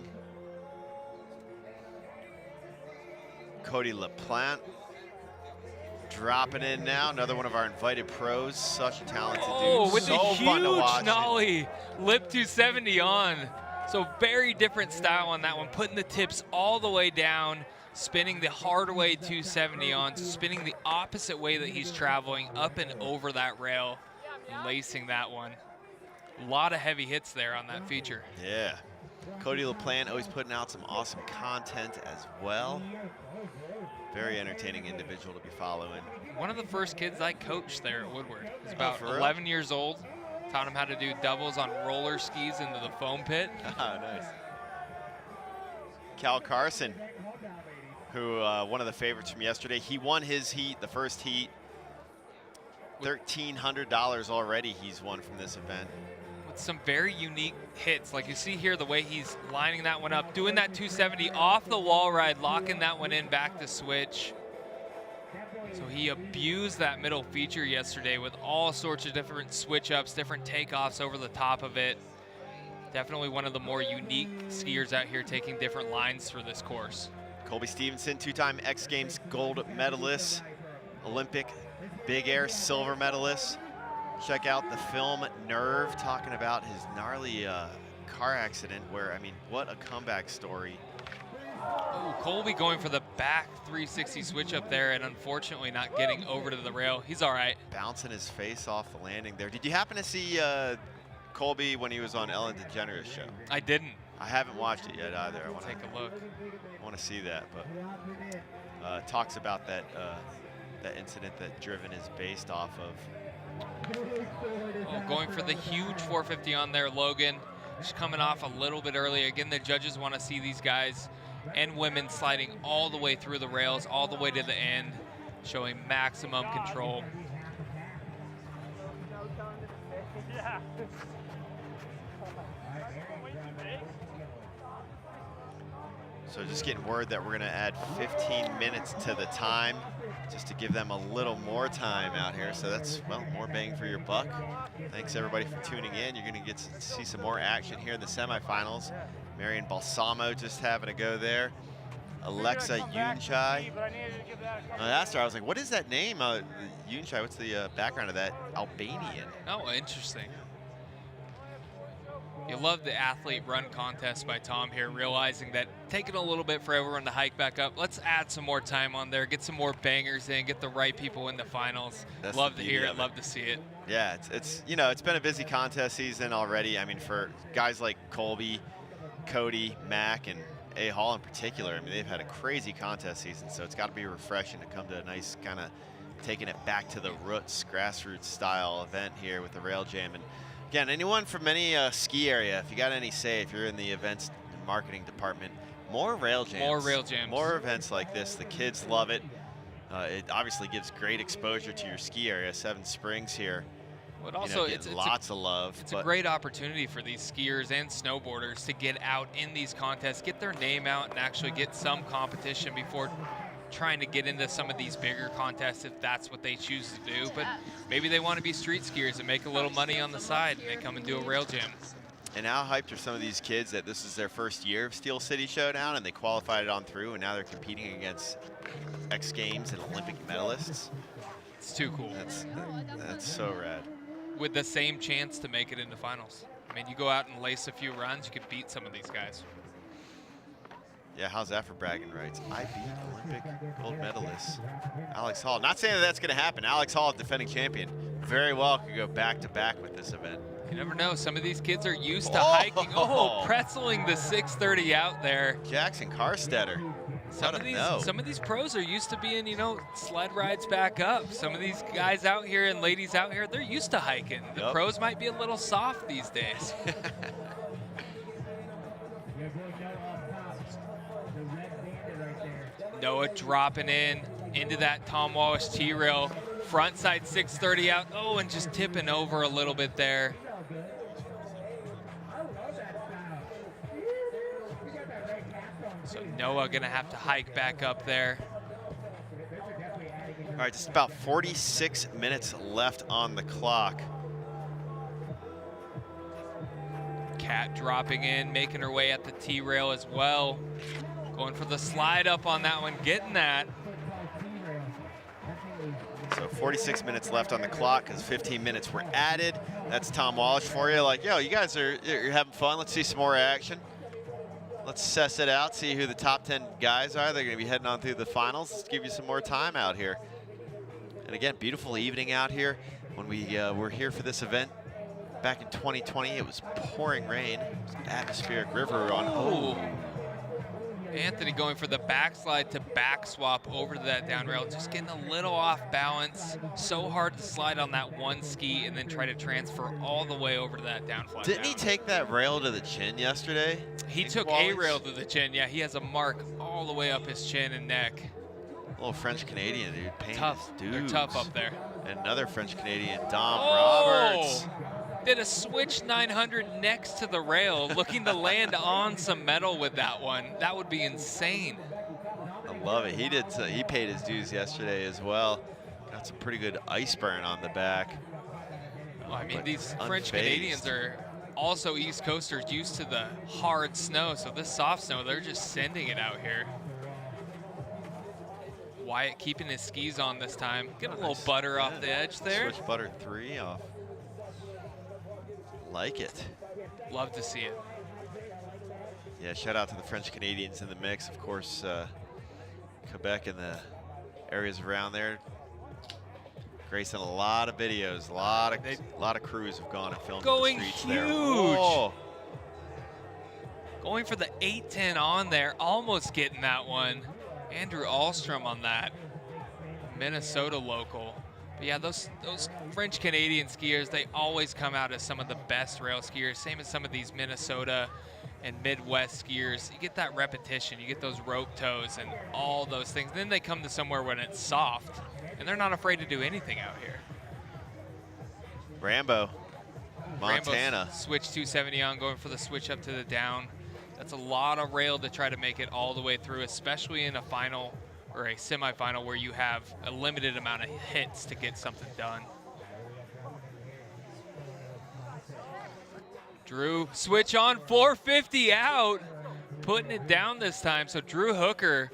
Cody LaPlante dropping in now, another one of our invited pros. Such a talented dude. With so a fun to huge watch. nollie, lip 270 on. So very different style on that one, putting the tips all the way down, spinning the hard way 270 on, spinning the opposite way that he's traveling, up and over that rail, lacing that one. A lot of heavy hits there on that feature. Yeah. Cody LaPlante always putting out some awesome content as well. Very entertaining individual to be following. One of the first kids I coached there at Woodward. He's about for real? 11 years old. Taught him how to do doubles on roller skis into the foam pit. Oh, nice. Cal Carson, who one of the favorites from yesterday. He won his heat, the first heat. $1,300 already he's won from this event. With some very unique hits. Like you see here, the way he's lining that one up, doing that 270 off the wall ride, locking that one in back to switch. So he abused that middle feature yesterday with all sorts of different switch ups, different takeoffs over the top of it. Definitely one of the more unique skiers out here taking different lines for this course. Colby Stevenson, two-time X Games gold medalist, Olympic Big Air silver medalist. Check out the film Nerve, talking about his gnarly car accident where, I mean, what a comeback story. Oh, Colby going for the back 360 switch up there and unfortunately not getting over to the rail. He's all right. Bouncing his face off the landing there. Did you happen to see Colby when he was on Ellen DeGeneres' show? I didn't. I haven't watched it yet either. I want to take a look. I want to see that, but talks about that that incident that Driven is based off of. Oh, going for the huge 450 on there, Logan. Just coming off a little bit early. Again, the judges want to see these guys and women sliding all the way through the rails, all the way to the end, showing maximum control. So just getting word that we're going to add 15 minutes to the time, just to give them a little more time out here. So that's, well, more bang for your buck. Thanks everybody for tuning in. You're going to get to see some more action here in the semifinals. Marion Balsamo just having a go there. Alexa Yunchai. I asked her, I was like, what is that name? Yunchai, what's the background of that? Albanian. Oh, interesting. You love the athlete run contest by Tom here, realizing that taking a little bit for everyone to hike back up. Let's add some more time on there, get some more bangers in, get the right people in the finals. That's love to hear it, love to see it. Yeah, it's you know, it's been a busy contest season already. I mean, for guys like Colby, Cody, Mac, and A. Hall in particular, I mean, they've had a crazy contest season, so it's got to be refreshing to come to a nice kind of taking it back to the roots, grassroots style event here with the Rail Jam. And again, anyone from any ski area, if you got any say, if you're in the events and marketing department, more Rail Jams. More Rail Jams. More events like this. The kids love it. It obviously gives great exposure to your ski area. Seven Springs here. But also, it's lots of love. It's a great opportunity for these skiers and snowboarders to get out in these contests, get their name out, and actually get some competition before trying to get into some of these bigger contests if that's what they choose to do. But maybe they want to be street skiers and make a little money on the side, and they come and do a Rail Jam. And how hyped are some of these kids that this is their first year of Steel City Showdown and they qualified it on through, and now they're competing against X Games and Olympic medalists? It's too cool. That's so rad. With the same chance to make it into finals. I mean, you go out and lace a few runs, you could beat some of these guys. Yeah, how's that for bragging rights? I beat Olympic gold medalist Alex Hall. Not saying that that's going to happen. Alex Hall, defending champion, very well could go back-to-back with this event. You never know. Some of these kids are used to hiking. Oh, pretzeling the 630 out there. Jackson Carstetter. Some of these pros are used to being, you know, sled rides back up. Some of these guys out here and ladies out here, they're used to hiking. The pros might be a little soft these days. Noah dropping into that Tom Wallisch T-rail. Front side 630 out. Oh, and just tipping over a little bit there. So Noah gonna have to hike back up there. All right, just about 46 minutes left on the clock. Kat dropping in, making her way at the T-rail as well. Going for the slide up on that one, getting that. So 46 minutes left on the clock because 15 minutes were added. That's Tom Wallisch for you. Like, yo, you guys you're having fun. Let's see some more action. Let's suss it out, see who the top 10 guys are. They're going to be heading on through the finals. Let's give you some more time out here. And again, beautiful evening out here when we're here for this event. back in 2020, it was pouring rain. It was an atmospheric river on. Oh. Anthony going for the backslide to back swap over to that down rail, just getting a little off balance. So hard to slide on that one ski and then try to transfer all the way over to that down flat. Didn't he take that rail to the chin yesterday? He took a rail to the chin. Yeah, he has a mark all the way up his chin and neck. Little French Canadian dude, pain Tough. his dudes. They're tough up there. And another French Canadian, Dom Roberts. Did a switch 900 next to the rail, looking to land on some metal with that one. That would be insane. I love it. He did. He paid his dues yesterday as well. Got some pretty good ice burn on the back. Well, I mean, But these unfazed. French Canadians are also East Coasters, used to the hard snow. So this soft snow, they're just sending it out here. Wyatt keeping his skis on this time. Getting a little butter off the edge there. Switch butter 3 off. Like it. Love to see it. Yeah, shout out to the French Canadians in the mix. Of course, Quebec and the areas around there. Gracing a lot of videos. A lot of crews have gone and filmed Going the streets huge. there. Oh. Going for the 810 on there, almost getting that one. Andrew Ahlstrom on that, Minnesota local. But yeah, those French Canadian skiers, they always come out as some of the best rail skiers, same as some of these Minnesota and Midwest skiers. You get that repetition, you get those rope toes and all those things. Then they come to somewhere when it's soft, and they're not afraid to do anything out here. Rambo, Montana. Rambo's switch 270 on, going for the switch up to the down. That's a lot of rail to try to make it all the way through, especially in a final or a semifinal where you have a limited amount of hits to get something done. Drew, switch on, 450 out, putting it down this time. So Drew Hooker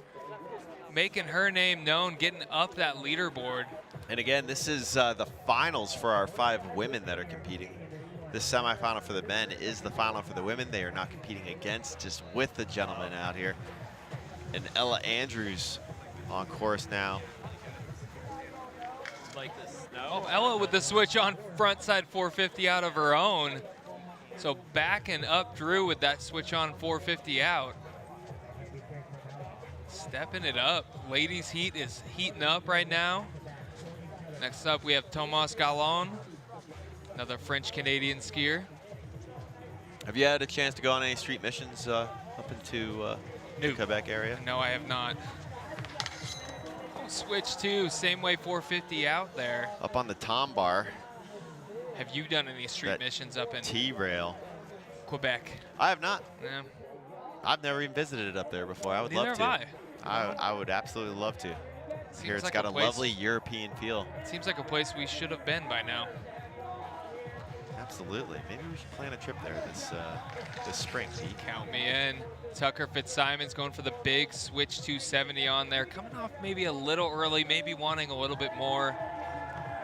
making her name known, getting up that leaderboard. And again, this is the finals for our 5 women that are competing. This semifinal for the men is the final for the women. They are not competing against, just with the gentlemen out here. And Ella Andrews on course now. Like the snow. Oh, Ella with the switch on, front side 450 out of her own. So backing up Drew with that switch on 450 out. Stepping it up. Ladies heat is heating up right now. Next up we have Tomas Gallon, another French Canadian skier. Have you had a chance to go on any street missions up into the Quebec area? No, I have not. Oh, switch 2, same way 450 out there. Up on the Tom Bar. Have you done any street That missions up in T-rail. Quebec? I have not. Yeah. I've never even visited it up there before. I would Neither love to. have I would absolutely love to. Here it's like got a a place- lovely European feel. Seems like a place we should have been by now. Absolutely. Maybe we should plan a trip there this spring, Pete. Count me in. Tucker Fitzsimons going for the big switch 270 on there. Coming off maybe a little early, maybe wanting a little bit more,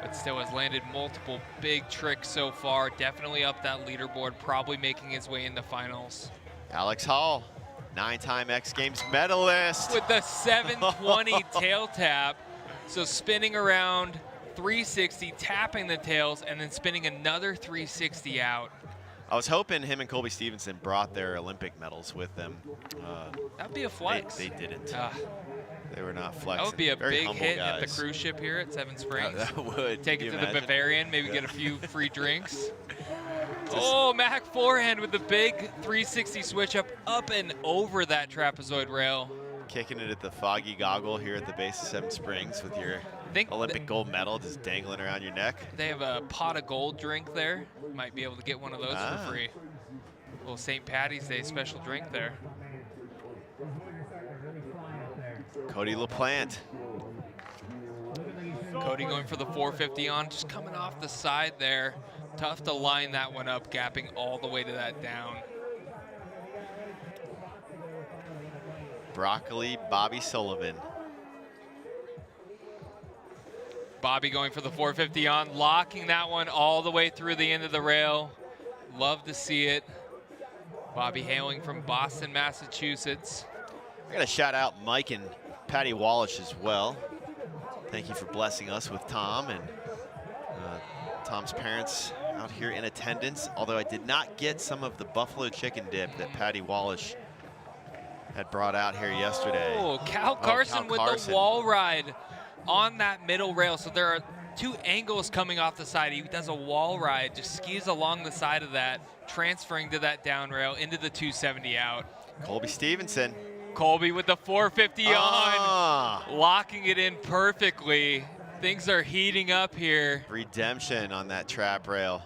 but still has landed multiple big tricks so far. Definitely up that leaderboard, probably making his way into finals. Alex Hall, 9-time X Games medalist. With the 720 tail tap. So spinning around 360, tapping the tails, and then spinning another 360 out. I was hoping him and Colby Stevenson brought their Olympic medals with them. That'd be a flex. They didn't. Ah, They were not flexing. that would be a Very big humble hit at the guys. cruise ship here at Seven Springs. That would. Take Can it you to the imagine? Bavarian, maybe get a few free drinks. Oh, Mac forehand with the big 360 switch up and over that trapezoid rail. Kicking it at the foggy goggle here at the base of Seven Springs with your Think Olympic gold medal just dangling around your neck. They have a pot of gold drink there. Might be able to get one of those for free. Little St. Patty's Day special drink there. Cody LaPlante. Cody going for the 450 on, just coming off the side there. Tough to line that one up, gapping all the way to that down. Broccoli Bobby Sullivan. Bobby going for the 450 on, locking that one all the way through the end of the rail. Love to see it. Bobby hailing from Boston, Massachusetts. I got to shout out Mike and Patty Wallisch as well. Thank you for blessing us with Tom and Tom's parents out out here in attendance, although I did not get some of the buffalo chicken dip that Patty Wallisch had brought out here yesterday. Oh, Cal Carson with the wall ride on that middle rail. So there are 2 angles coming off the side. He does a wall ride, just skis along the side of that, transferring to that down rail into the 270 out. Colby Stevenson. Colby with the 450 on, locking it in perfectly. Things are heating up here. Redemption on that trap rail.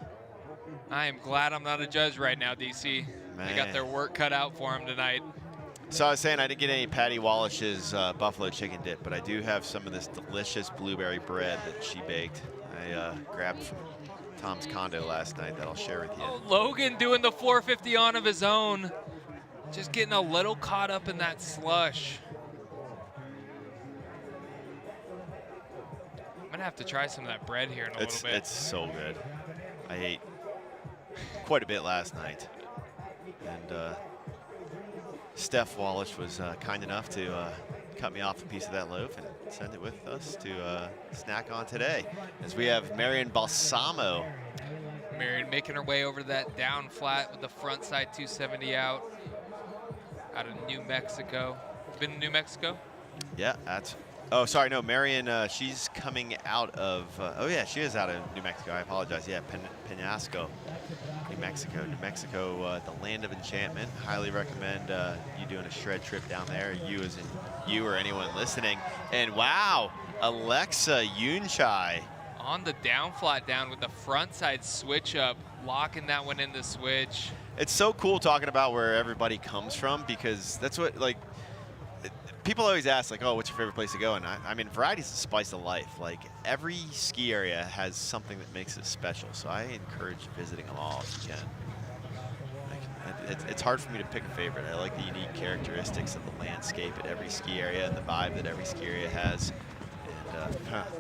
I am glad I'm not a judge right now, DC. Man. They got their work cut out for them tonight. So I was saying I didn't get any Patty Wallisch's buffalo chicken dip, but I do have some of this delicious blueberry bread that she baked. I grabbed from Tom's condo last night that I'll share with you. Oh, Logan doing the 450 on of his own. Just getting a little caught up in that slush. I'm gonna have to try some of that bread here in a little bit. It's so good. I ate quite a bit last night. And Steph Wallisch was kind enough to cut me off a piece of that loaf and send it with us to snack on today. As we have Marion Balsamo. Marion making her way over that down flat with the front side 270 out of New Mexico. Been to New Mexico? Yeah, that's, oh, sorry, no, Marion, she's coming out of, oh yeah, she is out of New Mexico, I apologize, yeah, Penasco, New Mexico. New Mexico, the land of enchantment. Highly recommend you doing a shred trip down there, you as in you or anyone listening. And wow, Alexa Yunchai. On the down flat down with the front side switch up, locking that one in the switch. It's so cool talking about where everybody comes from, because that's what, like, people always ask, like, oh, what's your favorite place to go? And I mean, variety is the spice of life. Like, every ski area has something that makes it special. So I encourage visiting them all if you can. Like, it's hard for me to pick a favorite. I like the unique characteristics of the landscape at every ski area and the vibe that every ski area has. And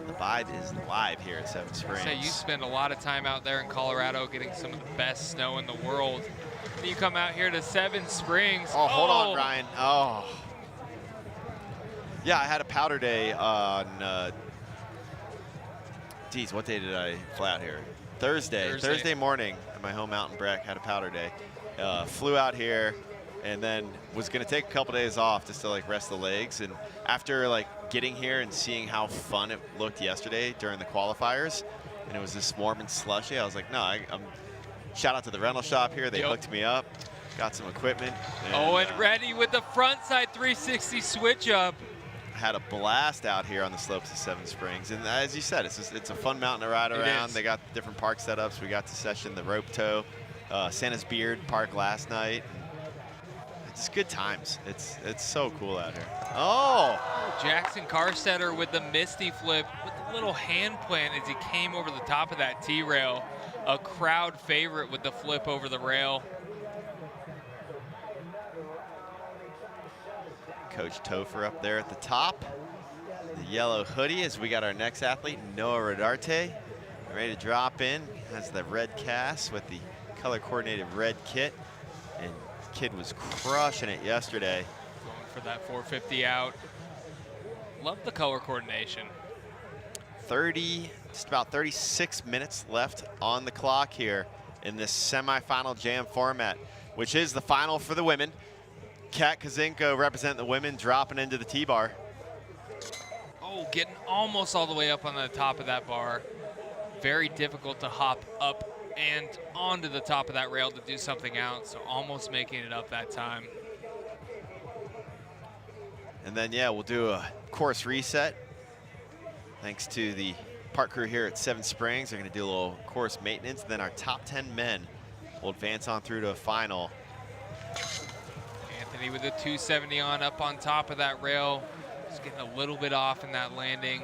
the vibe is live here at Seven Springs. So you spend a lot of time out there in Colorado getting some of the best snow in the world. Then you come out here to Seven Springs. Oh, hold on, Ryan. Oh. Yeah, I had a powder day on, geez, what day did I fly out here? Thursday morning at my home out in Breck, had a powder day. Flew out here and then was gonna take a couple days off just to like rest the legs. And after like getting here and seeing how fun it looked yesterday during the qualifiers, and it was this warm and slushy, I was like, no, I'm shout out to the rental shop here. They hooked me up, got some equipment. And ready with the front side 360 switch up. Had a blast out here on the slopes of Seven Springs, and as you said, it's a fun mountain to ride around. They got different park setups. We got to session the rope tow, Santa's Beard Park last night. It's good times. It's so cool out here. Oh! Jackson Carstetter with the Misty flip with the little hand plant as he came over the top of that T-rail. A crowd favorite with the flip over the rail. Coach Topher up there at the top. The yellow hoodie as we got our next athlete, Noah Rodarte, ready to drop in. Has the red cast with the color-coordinated red kit. And kid was crushing it yesterday. Going for that 450 out. Love the color coordination. Just about 36 minutes left on the clock here in this semifinal jam format, which is the final for the women. Kat Kazinko representing the women, dropping into the T-bar. Oh, getting almost all the way up on the top of that bar. Very difficult to hop up and onto the top of that rail to do something out, so almost making it up that time. And then, yeah, we'll do a course reset. Thanks to the park crew here at Seven Springs. They're gonna do a little course maintenance, and then our top 10 men will advance on through to a final. Anthony with the 270 on up on top of that rail. Just getting a little bit off in that landing.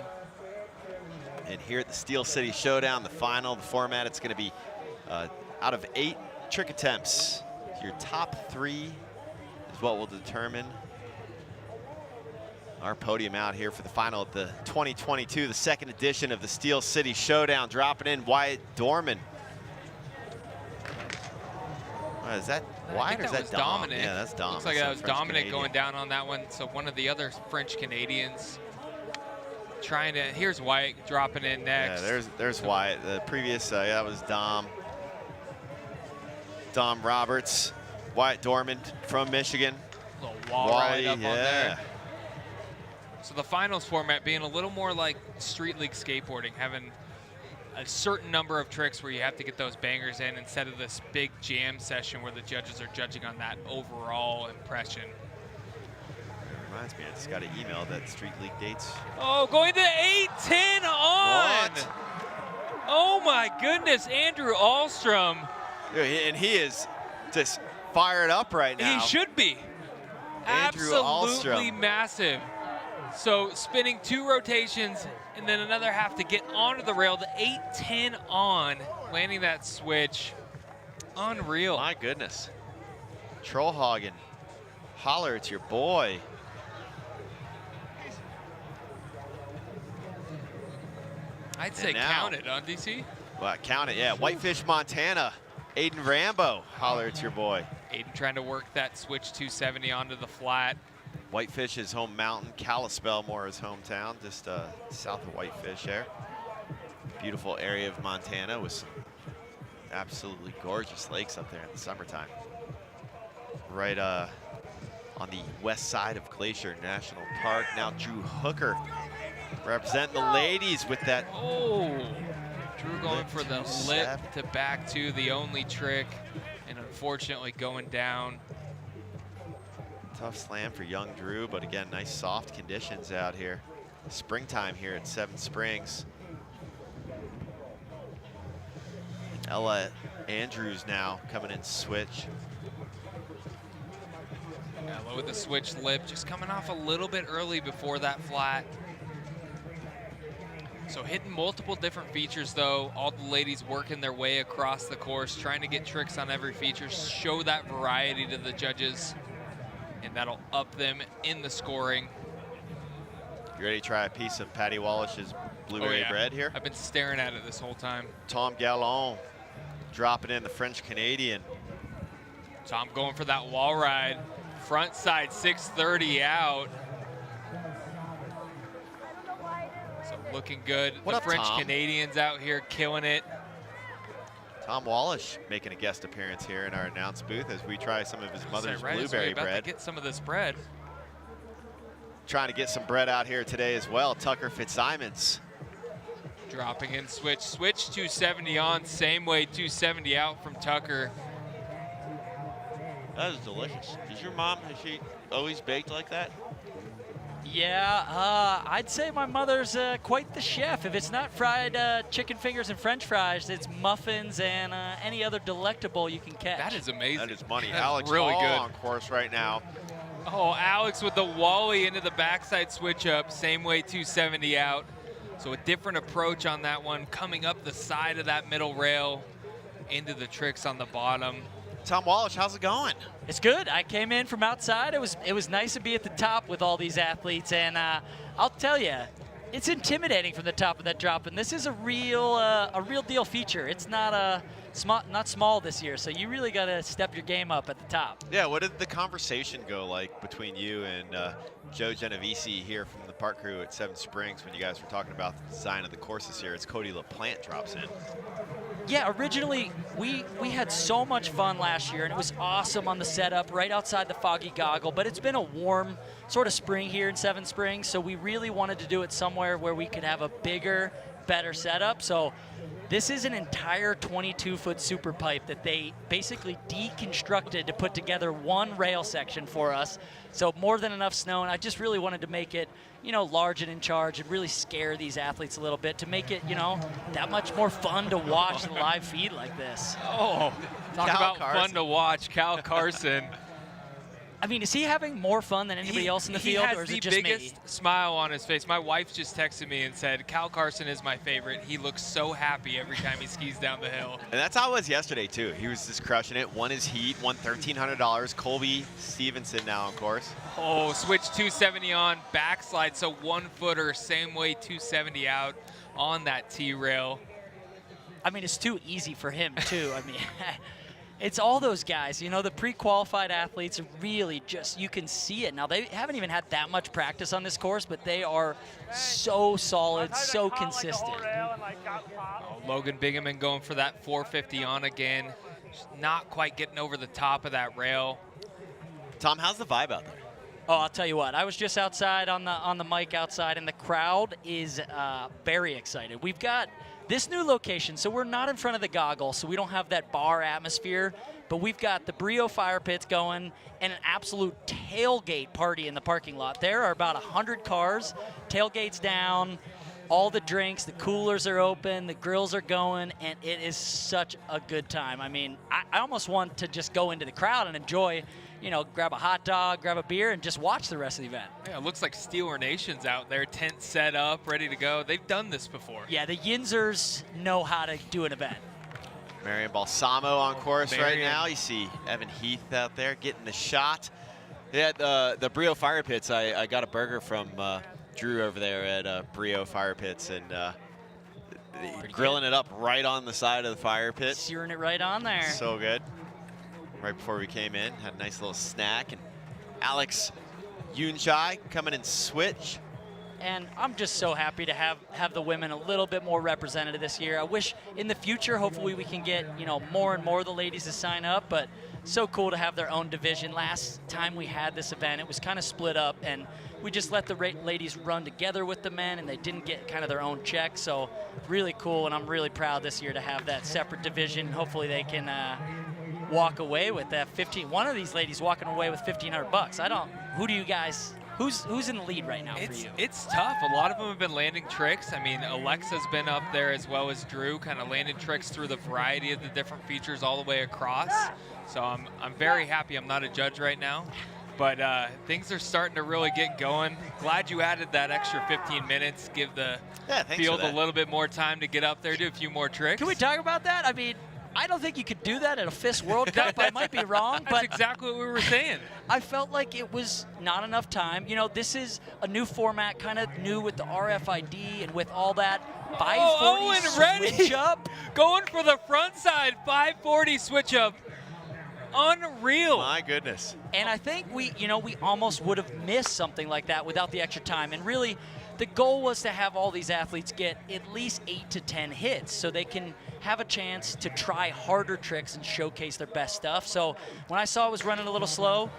And here at the Steel City Showdown, the final, the format, it's gonna be out of 8 trick attempts. Your top 3 is what will determine our podium out here for the final at the 2022, the second edition of the Steel City Showdown. Dropping in Wyatt Dorman. Is that Wyatt or is that Dom? Dominic. Yeah, that's Dom. Looks like that was Dominic going down on that one. So one of the other French Canadians trying to, here's Wyatt dropping in next. Yeah, there's Wyatt. The previous, that was Dom. Dom Roberts, Wyatt Dorman from Michigan. Little wall ride Wally, up on yeah. there. So the finals format being a little more like street league skateboarding, having a certain number of tricks where you have to get those bangers in instead of this big jam session where the judges are judging on that overall impression. Reminds me, I just got an email that Street League dates. Oh, going to 8-10 on! What? Oh my goodness, Andrew Ahlstrom. And he is just fired up right now. He should be. Andrew Absolutely Ahlstrom. massive. So spinning 2 rotations and then another half to get onto the rail, the 8-10 on, landing that switch. Unreal. My goodness. Trollhagen, holler, it's your boy. I'd say now- count it, huh, DC? Well, count it, yeah. Whitefish, Montana. Aidan Rambo, holler, it's your boy. Aidan trying to work that switch 270 onto the flat. Whitefish is home mountain. Kalispell more his hometown, just south of Whitefish there. Beautiful area of Montana with some absolutely gorgeous lakes up there in the summertime. Right on the west side of Glacier National Park. Now Drew Hooker representing the ladies with that. Oh, Drew going Lip for the to lip step. to back to the only trick, and unfortunately going down. Tough slam for young Drew, but again, nice soft conditions out here. Springtime here at Seven Springs. Ella Andrews now coming in switch. Ella with the switch lip, just coming off a little bit early before that flat. So hitting multiple different features though, all the ladies working their way across the course, trying to get tricks on every feature, show that variety to the judges, and that'll up them in the scoring. You ready to try a piece of Patty Wallisch's blueberry bread here? I've been staring at it this whole time. Tomas Gallon dropping in the French Canadian. Tom going for that wall ride. Front side 630 out. So looking good. What the up, French Tom? Canadians out here killing it. Tom Wallisch making a guest appearance here in our announce booth as we try some of his mother's Right as we're blueberry about bread. to get some of this bread. Trying to get some bread out here today as well. Tucker Fitzsimons. Dropping in switch. Switch 270 on, same way 270 out from Tucker. That is delicious. Has your mom, has she always baked like that? Yeah, I'd say my mother's quite the chef. If it's not fried chicken fingers and French fries, it's muffins and any other delectable you can catch. That is amazing. That is money. That's Alex really Hall good. on course right now. Oh, Alex with the Wally into the backside switch up, same way 270 out. So a different approach on that one, coming up the side of that middle rail into the tricks on the bottom. Tom Wallisch, how's it going? It's good. I came in from outside. It was nice to be at the top with all these athletes, and I'll tell you, it's intimidating from the top of that drop. And this is a real deal feature. It's not small this year, so you really got to step your game up at the top. Yeah, what did the conversation go like between you and Joe Genovese here from the park crew at Seven Springs when you guys were talking about the design of the courses here as Cody LaPlante drops in? Yeah, originally we had so much fun last year, and it was awesome on the setup right outside the Foggy Goggle, but it's been a warm sort of spring here in Seven Springs, so we really wanted to do it somewhere where we could have a bigger, better setup. So this is an entire 22-foot super pipe that they basically deconstructed to put together one rail section for us. So more than enough snow, and I just really wanted to make it, you know, large and in charge and really scare these athletes a little bit to make it, you know, that much more fun to watch the live feed like this. Oh, talk Cal about Carson. fun to watch, Cal Carson. I mean, is he having more fun than anybody else in the field, or is He it has just the me? biggest smile on his face. My wife just texted me and said, Cal Carson is my favorite. He looks so happy every time he skis down the hill. And that's how it was yesterday, too. He was just crushing it, won his heat, won $1,300. Colby Stevenson now on course. Oh, switch 270 on, backslide, so 1-footer, same way 270 out on that T-rail. I mean, it's too easy for him, too. I mean, it's all those guys, you know, the pre-qualified athletes are really just, you can see it. Now, they haven't even had that much practice on this course, but they are so solid, so consistent. Oh, Logan Bingaman going for that 450 on again. Just not quite getting over the top of that rail. Tom, how's the vibe out there? Oh, I'll tell you what. I was just outside on the mic outside, and the crowd is very excited. We've got this new location, so we're not in front of the goggle, so we don't have that bar atmosphere, but we've got the Brio fire pits going and an absolute tailgate party in the parking lot. There are about 100 cars, tailgates down, all the drinks, the coolers are open, the grills are going, and it is such a good time. I mean, I almost want to just go into the crowd and enjoy, you know, grab a hot dog, grab a beer, and just watch the rest of the event. Yeah, it looks like Steeler Nation's out there, tent set up, ready to go. They've done this before. Yeah, the Yinzers know how to do an event. Marion Balsamo on course right now. You see Evan Heath out there getting the shot. Yeah, the Brio Fire Pits, I got a burger from Drew over there at Brio Fire Pits, and grilling it up right on the side of the fire pit. Searing it right on there. So good. Right before we came in, had a nice little snack. And Alex Yunchai coming in switch. And I'm just so happy to have the women a little bit more represented this year. I wish in the future, hopefully we can get, you know, more and more of the ladies to sign up, but so cool to have their own division. Last time we had this event, it was kind of split up, and we just let the ladies run together with the men, and they didn't get kind of their own check. So really cool, and I'm really proud this year to have that separate division. Hopefully they can walk away with that 15. One of these ladies walking away with $1,500. I don't. Who do you guys? Who's in the lead right now for you? It's tough. A lot of them have been landing tricks. I mean, Alexa's been up there as well as Drew, kind of landing tricks through the variety of the different features all the way across. So I'm very happy I'm not a judge right now. But things are starting to really get going. Glad you added that extra 15 minutes. Give the field a little bit more time to get up there, do a few more tricks. Can we talk about that? I mean, I don't think you could do that at a FIS World Cup. I might be wrong, but that's exactly what we were saying. I felt like it was not enough time. You know, this is a new format, kind of new with the RFID and with all that. 540 switch up. Going for the front side, 540 switch up. Unreal. My goodness. And I think we almost would have missed something like that without the extra time. And really, the goal was to have all these athletes get at least 8 to 10 hits so they can have a chance to try harder tricks and showcase their best stuff. So when I saw it was running a little slow,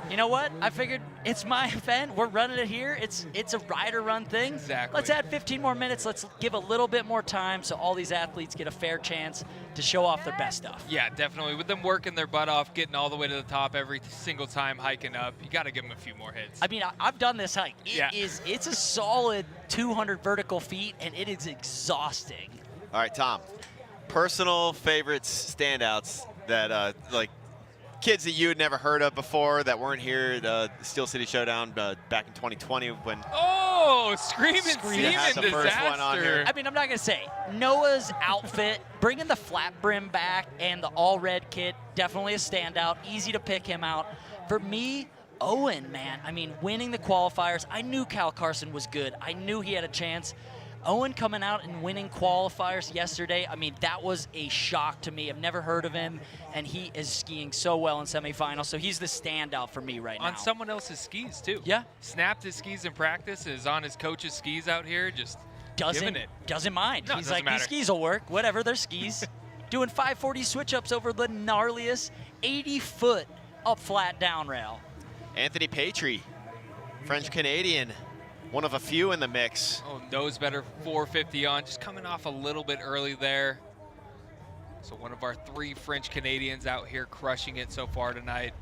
you know what? I figured it's my event. We're running it here. It's a rider run thing. Exactly. Let's add 15 more minutes. Let's give a little bit more time so all these athletes get a fair chance to show off their best stuff. Yeah, definitely. With them working their butt off, getting all the way to the top every single time hiking up, you got to give them a few more hits. I mean, I've done this hike. It's a solid 200 vertical feet, and it is exhausting. All right, Tom. Personal favorites, standouts that like kids that you had never heard of before that weren't here at the Steel City Showdown back in 2020 when. Oh, Screaming had the disaster. first one on here. I mean, I'm not going to say. Noah's outfit, bringing the flat brim back and the all-red kit, definitely a standout. Easy to pick him out. For me, Owen, man. I mean, winning the qualifiers. I knew Cal Carson was good. I knew he had a chance. Owen coming out and winning qualifiers yesterday, I mean, that was a shock to me. I've never heard of him, and he is skiing so well in semifinals, so he's the standout for me right now. On someone else's skis, too. Yeah. Snapped his skis in practice, is on his coach's skis out here, just giving it. Doesn't mind. No, He's doesn't like, matter. these skis will work, whatever, they're skis. Doing 540 switch-ups over the gnarliest 80-foot up flat down rail. Anthony Patry, French-Canadian. One of a few in the mix. Oh, knows better, 450 on, just coming off a little bit early there. So one of our 3 French Canadians out here crushing it so far tonight.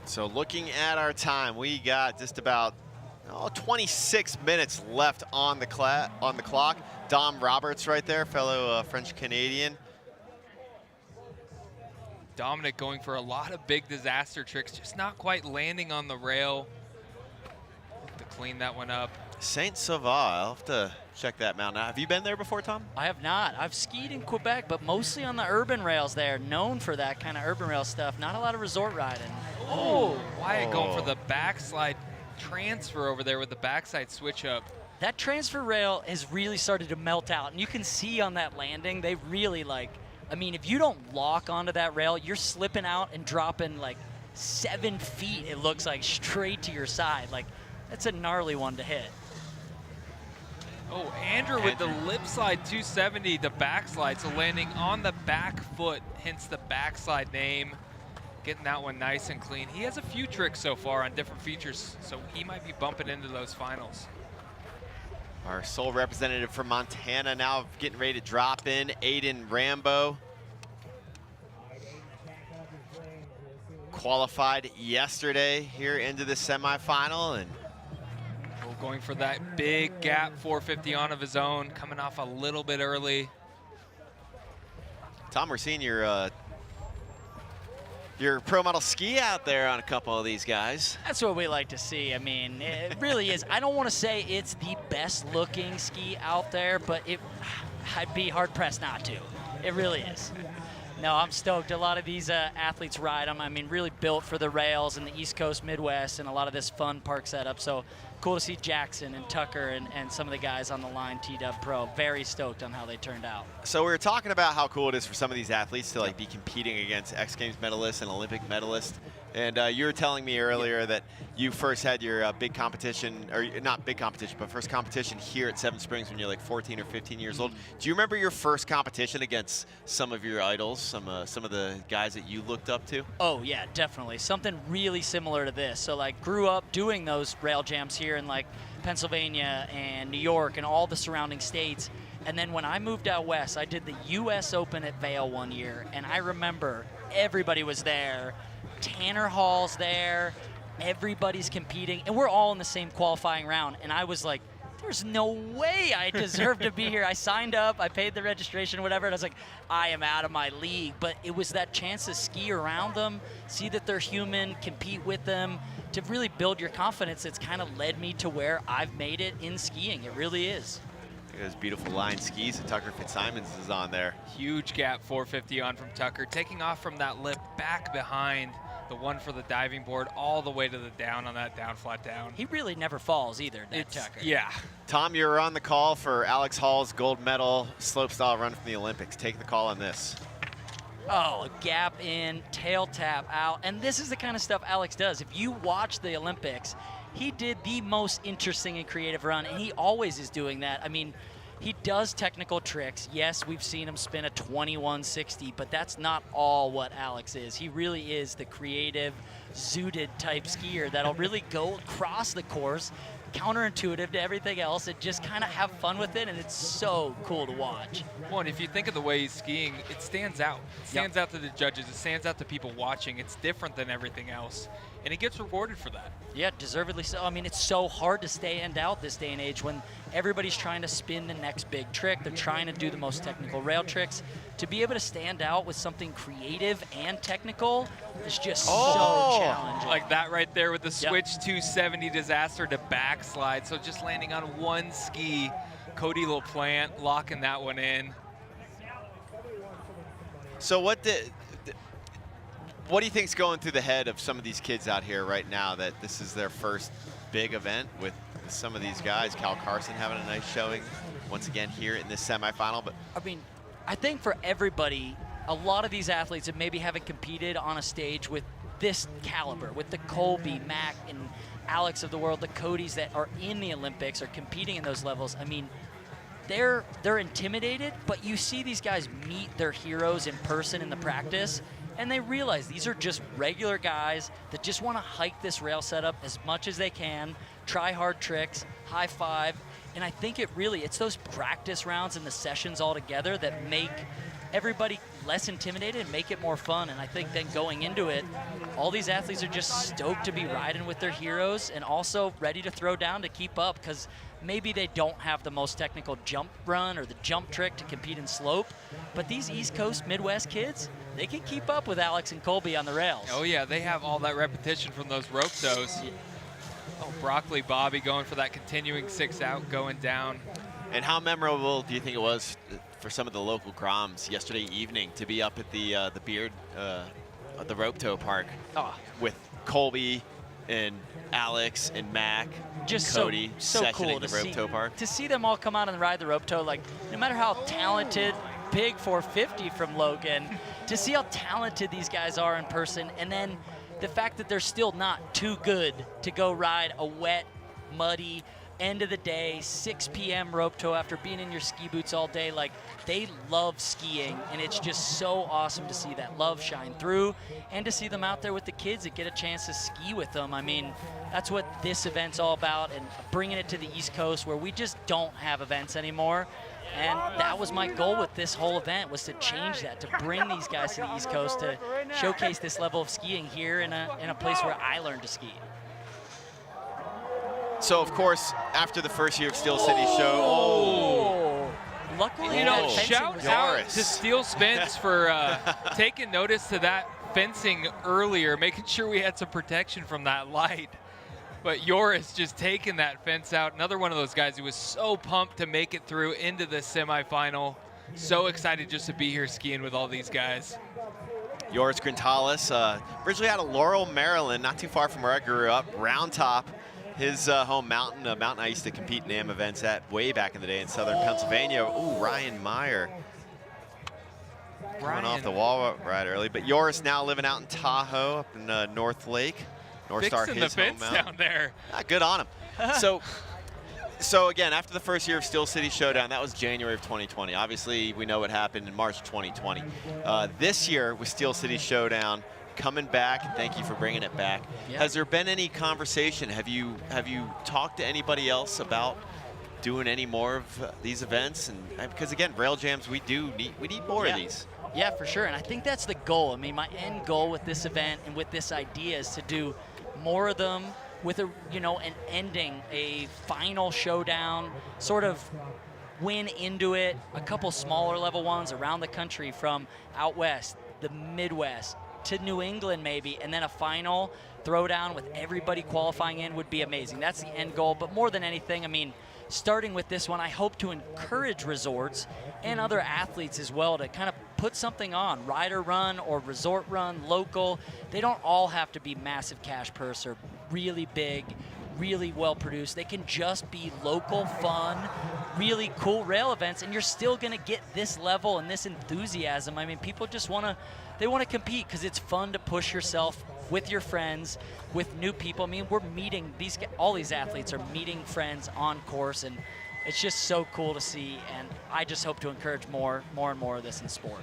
So looking at our time, we got just about 26 minutes left on the clock. Dom Roberts right there, fellow French Canadian. Dominic going for a lot of big disaster tricks, just not quite landing on the rail. To clean that one up. Saint Sauveur, I'll have to check that mountain out. Have you been there before, Tom? I have not. I've skied in Quebec, but mostly on the urban rails there. Known for that kind of urban rail stuff. Not a lot of resort riding. Oh, Wyatt going for the backslide transfer over there with the backside switch up. That transfer rail has really started to melt out, and you can see on that landing, they really I mean, if you don't lock onto that rail, you're slipping out and dropping like 7 feet, it looks like, straight to your side. Like, that's a gnarly one to hit. Oh, Andrew with the lip slide 270, the backslide, so landing on the back foot, hence the backslide name. Getting that one nice and clean. He has a few tricks so far on different features, so he might be bumping into those finals. Our sole representative from Montana now getting ready to drop in, Aidan Rambo. Qualified yesterday here into the semifinal, and going for that big gap 450 on of his own, coming off a little bit early. Tom, we're seeing your pro model ski out there on a couple of these guys. That's what we like to see. I mean, it really is. I don't want to say it's the best looking ski out there, but I'd be hard pressed not to. It really is. No, I'm stoked. A lot of these athletes ride them. I mean, really built for the rails and the East Coast, Midwest, and a lot of this fun park setup. So cool to see Jackson and Tucker and some of the guys on the line, T-Dub Pro. Very stoked on how they turned out. So we were talking about how cool it is for some of these athletes to like be competing against X Games medalists and Olympic medalists. And you were telling me earlier that you first had your big competition, or not big competition, but first competition here at Seven Springs when you're like 14 or 15 years old. Do you remember your first competition against some of your idols, some of the guys that you looked up to? Oh yeah, definitely. Something really similar to this. So like grew up doing those rail jams here in like Pennsylvania and New York and all the surrounding states. And then when I moved out west, I did the US Open at Vail one year, and I remember everybody was there. Tanner Hall's there, everybody's competing, and we're all in the same qualifying round. And I was like, there's no way I deserve to be here. I signed up, I paid the registration, whatever, and I was like, I am out of my league. But it was that chance to ski around them, see that they're human, compete with them, to really build your confidence. It's kind of led me to where I've made it in skiing. It really is. Those beautiful line skis that Tucker Fitzsimons is on there. Huge gap 450 on from Tucker, taking off from that lip back behind the one for the diving board all the way to the down on that down flat down. He really never falls either, that Tucker. Yeah. Tom, you're on the call for Alex Hall's gold medal slopestyle run from the Olympics. Take the call on this. Oh, a gap in, tail tap out, and this is the kind of stuff Alex does. If you watch the Olympics, he did the most interesting and creative run, and he always is doing that. I mean, he does technical tricks. Yes, we've seen him spin a 2160, but that's not all what Alex is. He really is the creative, zooted type skier that'll really go across the course, counterintuitive to everything else, and just kind of have fun with it, and it's so cool to watch. Well, and if you think of the way he's skiing, it stands out. It stands out to the judges. It stands out to people watching. It's different than everything else, and he gets rewarded for that. Yeah, deservedly so. I mean, it's so hard to stand out this day and age when everybody's trying to spin the next big trick. They're trying to do the most technical rail tricks. To be able to stand out with something creative and technical is just so challenging. Like that right there with the switch 270 disaster to backslide. So just landing on one ski. Cody LaPlante locking that one in. So what do you think's going through the head of some of these kids out here right now that this is their first big event with some of these guys? Cal Carson having a nice showing once again here in this semifinal. But I mean, I think for everybody, a lot of these athletes that maybe haven't competed on a stage with this caliber, with the Colby, Mac, and Alex of the world, the Codys that are in the Olympics, are competing in those levels. I mean, they're intimidated, but you see these guys meet their heroes in person in the practice, and they realize these are just regular guys that just want to hike this rail setup as much as they can, try hard tricks, high five. And I think it's those practice rounds and the sessions all together that make everybody less intimidated and make it more fun. And I think then going into it, all these athletes are just stoked to be riding with their heroes and also ready to throw down to keep up, because maybe they don't have the most technical jump run or the jump trick to compete in slope, but these East Coast, Midwest kids, they can keep up with Alex and Colby on the rails. Oh yeah, they have all that repetition from those rope toes. Oh, Broccoli Bobby going for that continuing 6 out, going down. And how memorable do you think it was for some of the local Groms yesterday evening to be up at the Beard, at the rope tow park with Colby and Alex and Mac, just and Cody so cool the rope tow park. To see them all come out and ride the rope tow, like no matter how talented, big 450 from Logan, to see how talented these guys are in person, and then the fact that they're still not too good to go ride a wet, muddy, end of the day, 6 p.m. rope tow after being in your ski boots all day. Like, they love skiing, and it's just so awesome to see that love shine through and to see them out there with the kids that get a chance to ski with them. I mean, that's what this event's all about, and bringing it to the East Coast where we just don't have events anymore. And that was my goal with this whole event, was to change that, to bring these guys to the East Coast, to showcase this level of skiing here in a place where I learned to ski. So, of course, after the first year of Steel City Show, luckily, you know, that fencing shout was out Yoris. to Steel Spence for taking notice to that fencing earlier, making sure we had some protection from that light. But Yoris just taking that fence out. Another one of those guys who was so pumped to make it through into the semifinal. So excited just to be here skiing with all these guys. Yoris Grintalis, originally out of Laurel, Maryland, not too far from where I grew up. Round Top, his home mountain, a mountain I used to compete in AM events at way back in the day in southern Pennsylvania. Ooh, Ryan Meyer. Coming off the wall right early. But Yoris now living out in Tahoe, up in North Lake. North Star, Fixing the his home fence mountain. down there. Good on him. So again, after the first year of Steel City Showdown, that was January of 2020. Obviously, we know what happened in March 2020. This year with Steel City Showdown coming back, and thank you for bringing it back. Yeah. Has there been any conversation? Have you talked to anybody else about doing any more of these events? And because again, rail jams, we need more of these. Yeah, for sure. And I think that's the goal. I mean, my end goal with this event and with this idea is to do more of them with an ending, a final showdown, sort of win into it, a couple smaller level ones around the country from out west, the Midwest, to New England maybe, and then a final throwdown with everybody qualifying in would be amazing. That's the end goal. But more than anything, I mean, starting with this one, I hope to encourage resorts and other athletes as well to kind of put something on, rider run or resort run, local. They don't all have to be massive cash purse or really big, really well produced. They can just be local, fun, really cool rail events, and you're still gonna get this level and this enthusiasm. I mean, people just wanna compete because it's fun to push yourself with your friends, with new people. I mean, we're meeting all these athletes are meeting friends on course, and it's just so cool to see, and I just hope to encourage more and more of this in sport.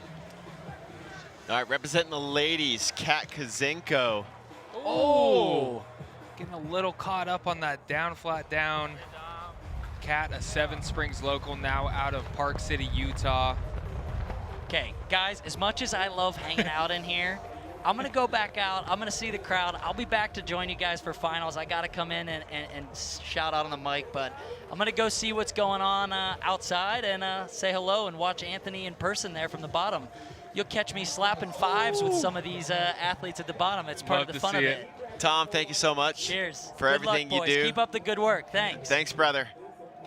All right, representing the ladies, Kat Kizenko. Oh, getting a little caught up on that down, flat down. Kat, a Seven Springs local, now out of Park City, Utah. Okay, guys, as much as I love hanging out in here, I'm going to go back out. I'm going to see the crowd. I'll be back to join you guys for finals. I got to come in and shout out on the mic, but I'm going to go see what's going on outside and say hello and watch Anthony in person there from the bottom. You'll catch me slapping fives with some of these athletes at the bottom. It's part of the fun of it. Tom, thank you so much. Cheers. For Good everything luck, boys. you do. Keep up the good work. Thanks. Thanks, brother.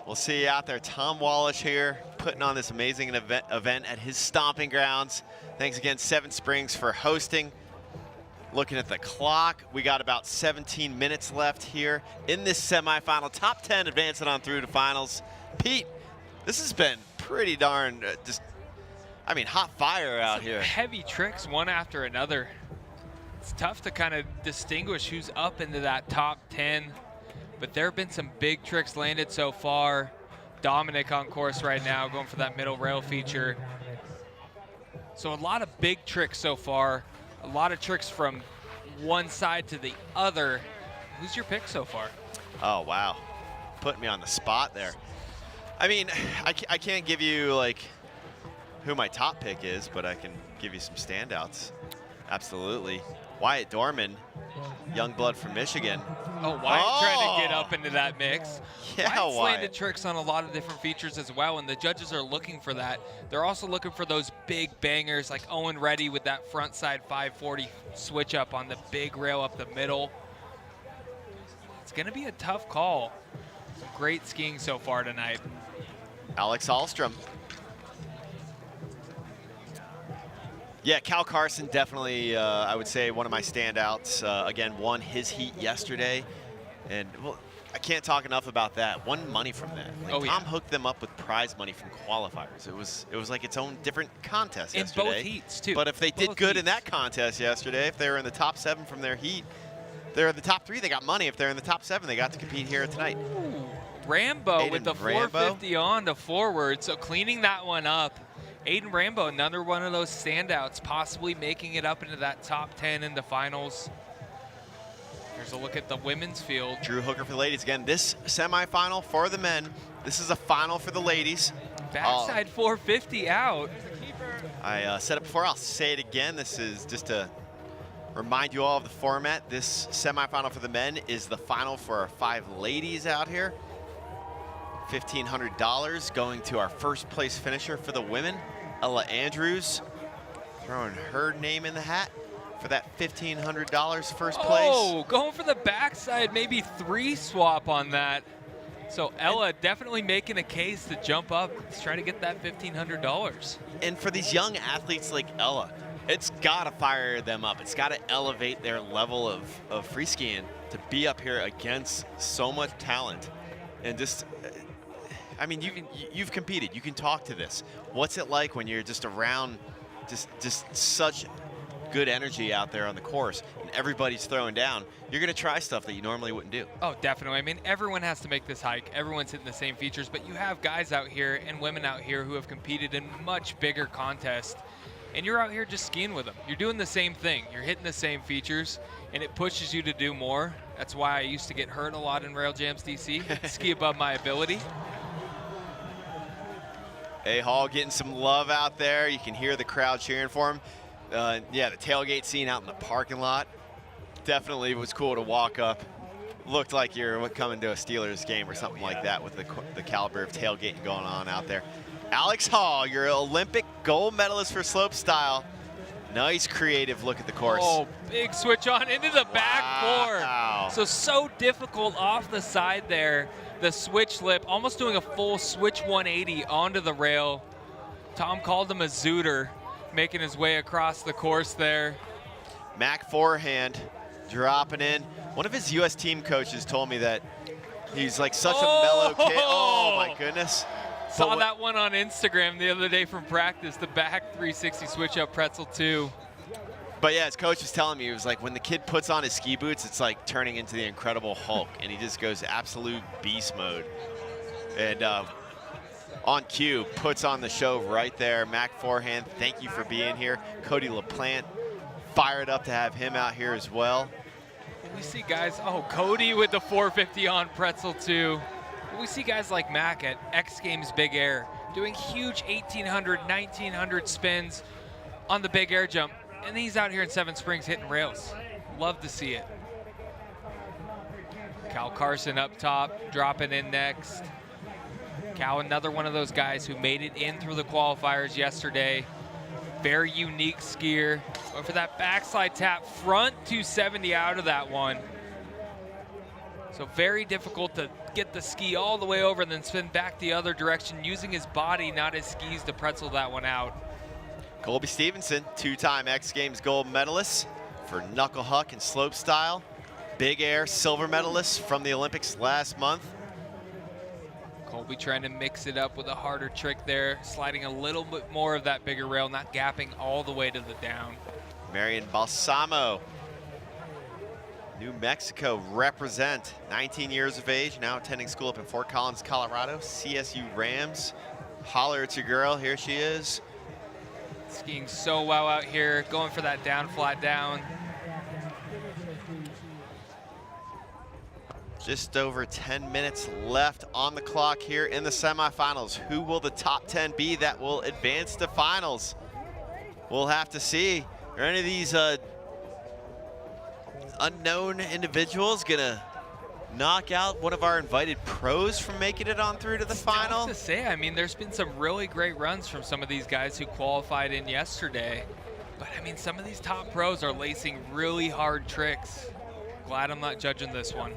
We'll see you out there. Tom Wallisch here, putting on this amazing event at his stomping grounds. Thanks again, Seven Springs, for hosting. Looking at the clock, we got about 17 minutes left here in this semifinal. Top 10 advancing on through to finals. Pete, this has been pretty darn hot fire out here. Heavy tricks, one after another. It's tough to kind of distinguish who's up into that top 10, but there have been some big tricks landed so far. Dominic on course right now, going for that middle rail feature. So a lot of big tricks so far. A lot of tricks from one side to the other. Who's your pick so far? Oh, wow. Putting me on the spot there. I mean, I can't give you, who my top pick is, but I can give you some standouts. Absolutely. Wyatt Dorman, young blood from Michigan. Oh, Wyatt trying to get up into that mix. Yeah, Wyatt's Wyatt. landed tricks on a lot of different features as well, and the judges are looking for that. They're also looking for those big bangers like Owen Reddy with that front side 540 switch up on the big rail up the middle. It's going to be a tough call. Some great skiing so far tonight. Alex Ahlstrom. Yeah, Cal Carson, definitely, I would say, one of my standouts. Again, won his heat yesterday. And, well, I can't talk enough about that. Won money from that. Tom hooked them up with prize money from qualifiers. It was like its own different contest yesterday. In both heats, too. But if they did good in that contest yesterday, if they were in the top 7 from their heat, they're in the top 3, they got money. If they're in the top 7, they got to compete here tonight. Ooh, Rambo with Aidan the Rambo. 450 on to forward, so cleaning that one up. Aidan Rambo, another one of those standouts, possibly making it up into that top 10 in the finals. Here's a look at the women's field. Drew Hooker for the ladies. Again, this semifinal for the men. This is a final for the ladies. Backside 450 out. I said it before, I'll say it again. This is just to remind you all of the format. This semifinal for the men is the final for our 5 ladies out here. $1,500 going to our first place finisher for the women, Ella Andrews, throwing her name in the hat for that $1,500 first place. Oh, going for the backside, maybe 3 swap on that. So Ella definitely making a case to jump up, let's try to get that $1,500. And for these young athletes like Ella, it's got to fire them up. It's got to elevate their level of free skiing to be up here against so much talent. And just, I mean, you've competed. You can talk to this. What's it like when you're just around just such good energy out there on the course and everybody's throwing down? You're going to try stuff that you normally wouldn't do. Oh, definitely. I mean, everyone has to make this hike. Everyone's hitting the same features, but you have guys out here and women out here who have competed in much bigger contests, and you're out here just skiing with them. You're doing the same thing. You're hitting the same features, and it pushes you to do more. That's why I used to get hurt a lot in Rail Jams DC, ski above my ability. A Hall getting some love out there. You can hear the crowd cheering for him. Yeah, the tailgate scene out in the parking lot. Definitely was cool to walk up. Looked like you're coming to a Steelers game or something like that with the caliber of tailgating going on out there. Alex Hall, your Olympic gold medalist for slopestyle. Nice creative look at the course. Oh, big switch on into the back Wow. four. So difficult off the side there. The switch lip, almost doing a full switch 180 onto the rail. Tom called him a zooter, making his way across the course there. Mac forehand, dropping in. One of his U.S. team coaches told me that he's like such a mellow kid. Oh my goodness. Saw that one on Instagram the other day from practice, the back 360 switch up pretzel 2. But yeah, his coach was telling me, he was like, when the kid puts on his ski boots, it's like turning into the Incredible Hulk, and he just goes absolute beast mode. And on cue, puts on the show right there. Mac forehand, thank you for being here. Cody LaPlante, fired up to have him out here as well. We see guys, Cody with the 450 on pretzel 2. We see guys like Mac at X Games Big Air doing huge 1,800, 1,900 spins on the big air jump. And he's out here in Seven Springs hitting rails. Love to see it. Cal Carson up top, dropping in next. Cal, another one of those guys who made it in through the qualifiers yesterday. Very unique skier. Going for that backslide tap, front 270 out of that one. So very difficult to get the ski all the way over and then spin back the other direction, using his body, not his skis, to pretzel that one out. Colby Stevenson, 2-time X Games gold medalist for knuckle huck and slopestyle. Big air silver medalist from the Olympics last month. Colby trying to mix it up with a harder trick there, sliding a little bit more of that bigger rail, not gapping all the way to the down. Marion Balsamo, New Mexico represent, 19 years of age, now attending school up in Fort Collins, Colorado, CSU Rams. Holler at your girl, here she is. Skiing so well out here, going for that down, flat down. Just over 10 minutes left on the clock here in the semifinals. Who will the top 10 be that will advance to finals? We'll have to see. Are any of these unknown individuals gonna knock out one of our invited pros from making it on through to the final? Tough to say. I mean, there's been some really great runs from some of these guys who qualified in yesterday. But I mean, some of these top pros are lacing really hard tricks. Glad I'm not judging this one.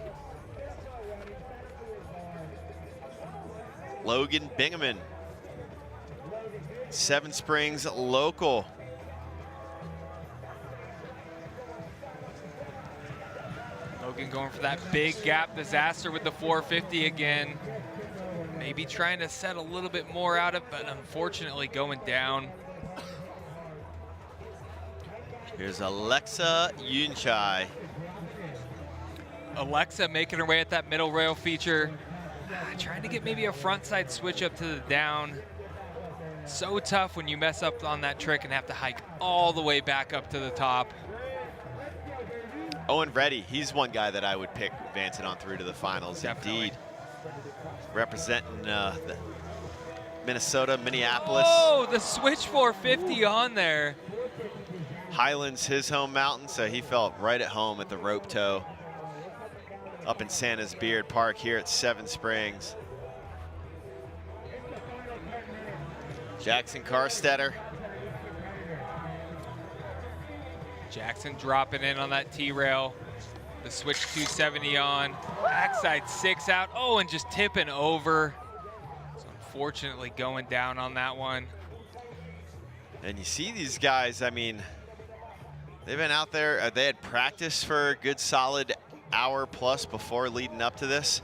Logan Bingaman, Seven Springs local. Logan going for that big gap disaster with the 450 again. Maybe trying to set a little bit more out of it, but unfortunately going down. Here's Alexa Yunchai. Alexa making her way at that middle rail feature. Trying to get maybe a front side switch up to the down. So tough when you mess up on that trick and have to hike all the way back up to the top. Owen Reddy, he's one guy that I would pick advancing on through to the finals. Definitely. Indeed. Representing the Minnesota, Minneapolis. Oh, the switch 450 on there. Highlands, his home mountain, so he felt right at home at the rope toe up in Santa's Beard Park here at Seven Springs. Jackson Carstetter. Jackson dropping in on that T-rail. The switch 270 on. Backside 6 out. Oh, and just tipping over. So unfortunately going down on that one. And you see these guys, I mean, they've been out there. They had practice for a good solid hour plus before leading up to this.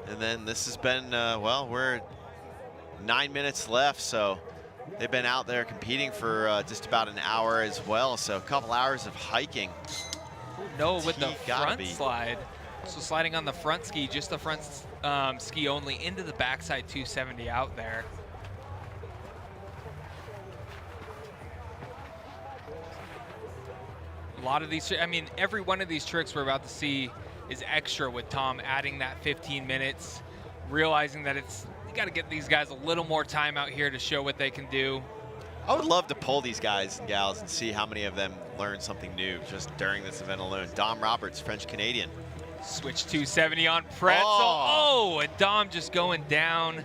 And then this has been, well, we're 9 minutes left, so they've been out there competing for just about an hour as well. So a couple hours of hiking. No, with the gotta front be. slide. So sliding on the front ski, just the front ski only into the backside 270 out there. A lot of these, I mean, every one of these tricks we're about to see is extra with Tom adding that 15 minutes, realizing that it's, you got to get these guys a little more time out here to show what they can do. I would love to pull these guys and gals and see how many of them learn something new just during this event alone. Dom Roberts, French-Canadian. Switch 270 on pretzel. Oh, and Dom just going down.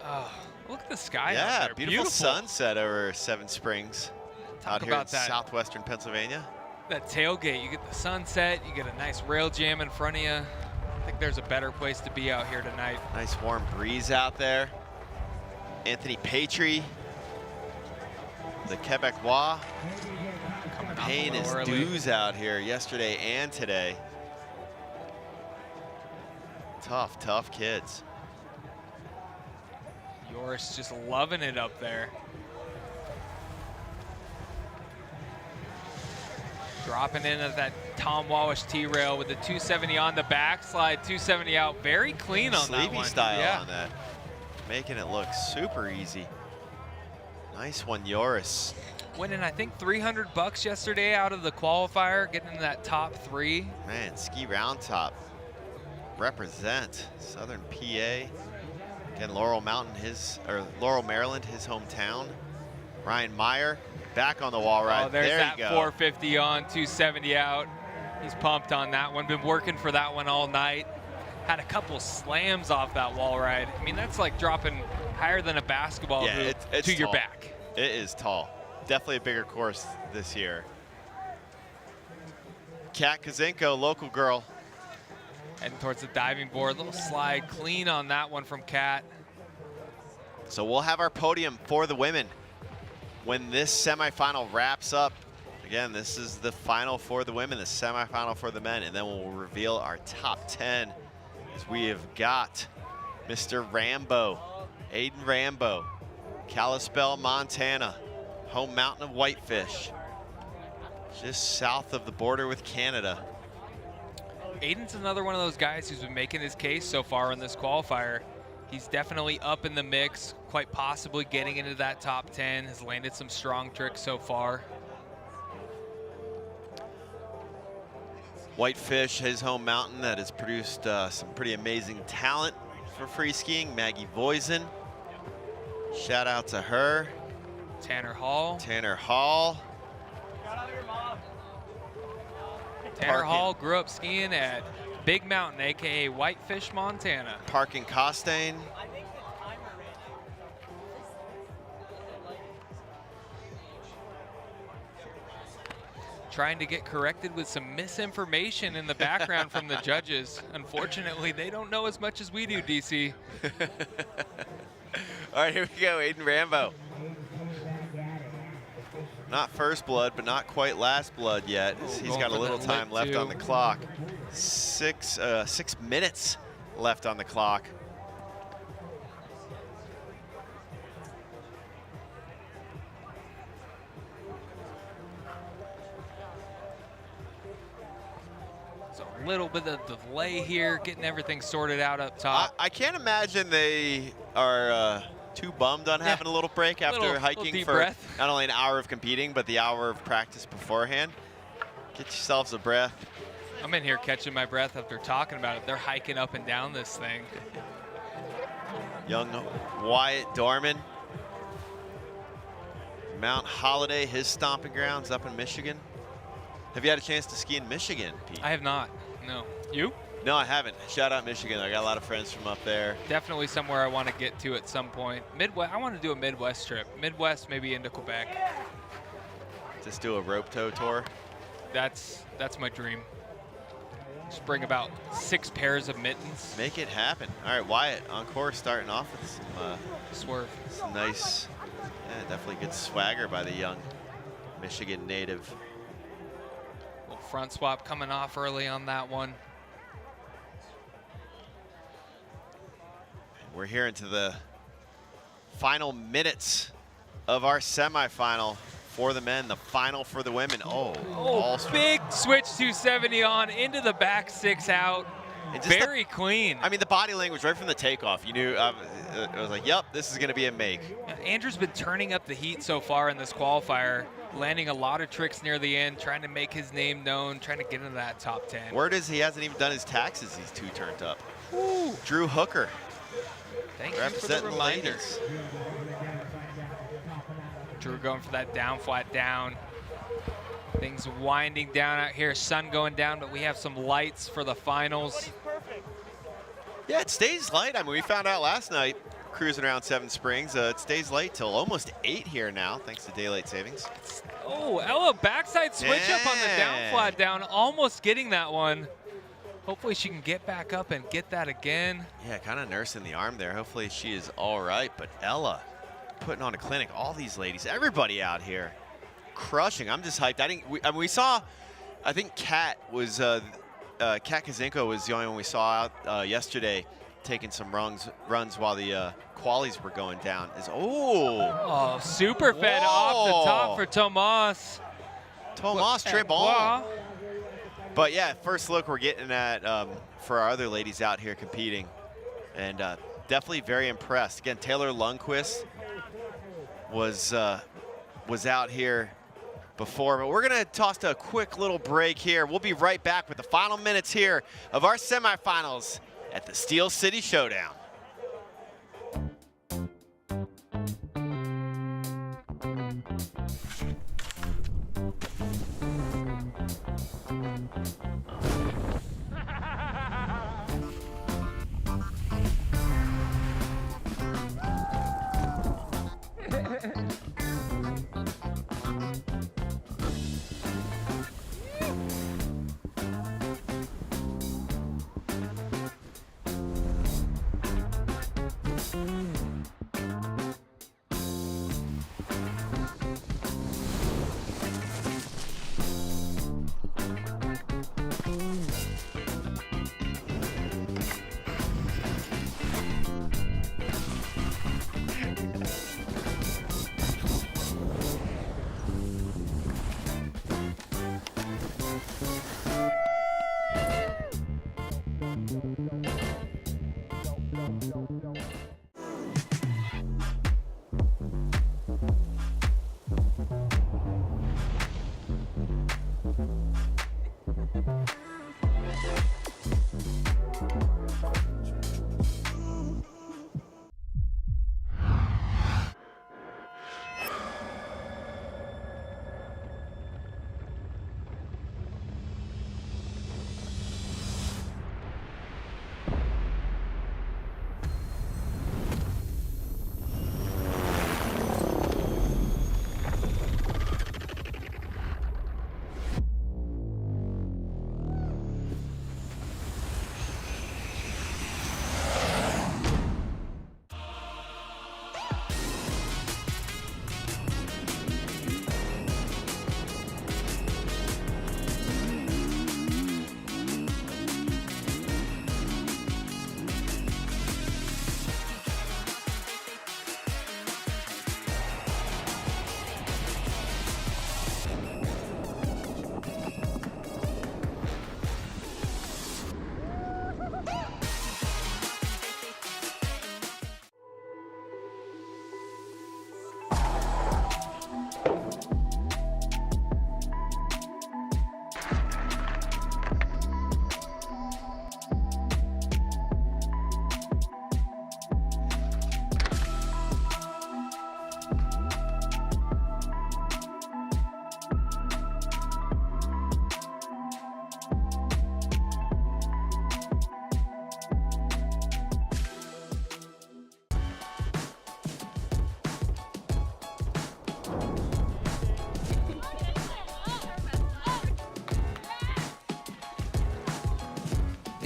Oh, look at the sky out there. Beautiful sunset over Seven Springs. Talk out here in about that. southwestern Pennsylvania. That tailgate, you get the sunset, you get a nice rail jam in front of you. I think there's a better place to be out here tonight. Nice warm breeze out there. Anthony Patry, the Quebecois, paying his dues out here yesterday and today. Tough, tough kids. Yoris just loving it up there. Dropping in at that Tom Wallisch T-rail with the 270 on the backslide, 270 out. Very clean on that Sleepy one. style on that. Making it look super easy. Nice one, Yoris. Winning, I think, $300 yesterday out of the qualifier, getting into that top 3. Man, ski round top. Represent Southern PA. Again, Laurel Mountain, Laurel, Maryland, his hometown. Ryan Meyer, back on the wall ride. Oh, there's there that you go. 450 on, 270 out. He's pumped on that one. Been working for that one all night. Had a couple slams off that wall ride. I mean, that's like dropping higher than a basketball hoop it's to your tall. back. It is tall. Definitely a bigger course this year. Kat Kazinko, local girl. Heading towards the diving board. Little slide clean on that one from Kat. So we'll have our podium for the women when this semifinal wraps up. Again, this is the final for the women, the semifinal for the men, and then we'll reveal our top 10. As we have got Mr. Rambo, Aidan Rambo, Kalispell, Montana, home mountain of Whitefish, just south of the border with Canada. Aidan's another one of those guys who's been making his case so far in this qualifier. He's definitely up in the mix, quite possibly getting into that top 10, has landed some strong tricks so far. Whitefish, his home mountain that has produced some pretty amazing talent for free skiing. Maggie Voisin, shout out to her. Tanner Hall. Tanner Hall. Tanner Hall grew up skiing at Big Mountain, AKA Whitefish, Montana. Parkin Costain. Trying to get corrected with some misinformation in the background from the judges. Unfortunately, they don't know as much as we do, DC. All right, here we go, Aidan Rambo. Not first blood, but not quite last blood yet. He's got a little time left on the clock. 6 minutes left on the clock. So A little bit of delay here, getting everything sorted out up top. I can't imagine they are too bummed on having a little break after Little hiking deep for breath. not only an hour of competing, but the hour of practice beforehand. Get yourselves a breath. I'm in here catching my breath after talking about it. They're hiking up and down this thing. Young Wyatt Dorman. Mount Holiday, his stomping grounds up in Michigan. Have you had a chance to ski in Michigan, Pete? I have not, no. You? No, I haven't. Shout out Michigan. I got a lot of friends from up there. Definitely somewhere I want to get to at some point. Midwest, I want to do a Midwest trip. Midwest, maybe into Quebec. Just do a rope tow tour. That's my dream. Just bring about 6 pairs of mittens. Make it happen. All right, Wyatt on course, starting off with Swerve. some nice, definitely good swagger by the young Michigan native. Little front swap coming off early on that one. We're here into the final minutes of our semifinal for the men, the final for the women. Oh, big switch 270 on into the back 6 out. Very clean. I mean, the body language right from the takeoff. You knew, it was like, yep, this is going to be a make. Andrew's been turning up the heat so far in this qualifier, landing a lot of tricks near the end, trying to make his name known, trying to get into that top 10. Word is he hasn't even done his taxes. He's too turned up. Ooh. Drew Hooker. Thank you for the Representing the reminder. ladies. Drew going for that down, flat down. Things winding down out here, sun going down, but we have some lights for the finals. Yeah, it stays light. I mean, we found out last night, cruising around Seven Springs, it stays light till almost 8 here now, thanks to daylight savings. Oh, Ella backside switch up on the down, flat down, almost getting that one. Hopefully she can get back up and get that again. Yeah, kind of nursing the arm there. Hopefully she is all right, but Ella putting on a clinic. All these ladies, everybody out here crushing. I'm just hyped. I mean, we saw, I think Kat was, Kat Kizenko was the only one we saw out yesterday taking some runs while the qualies were going down. Oh, super fed off the top for Tomas. Tomas Trebon. But yeah, first look we're getting at for our other ladies out here competing. And definitely very impressed. Again, Taylor Lundquist was out here before, but we're gonna toss to a quick little break here. We'll be right back with the final minutes here of our semifinals at the Steel City Showdown.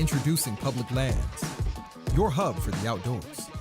Introducing Public Lands, your hub for the outdoors.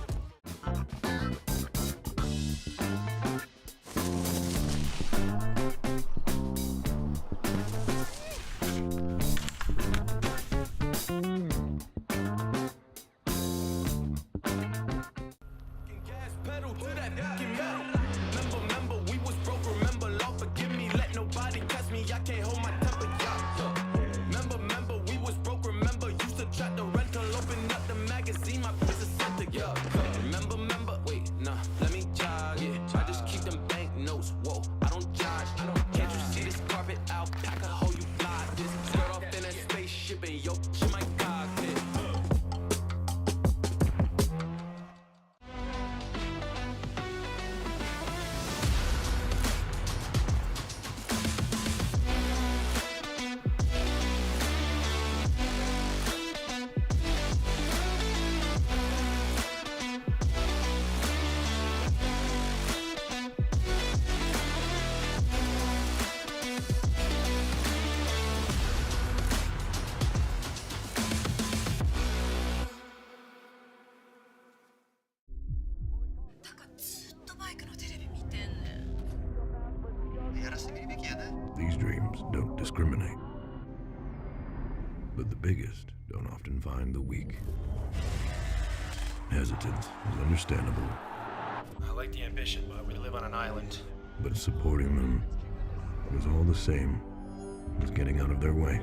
These dreams don't discriminate. But the biggest don't often find the weak. Hesitance is understandable. I like the ambition, but we live on an island. But supporting them is all the same as getting out of their way.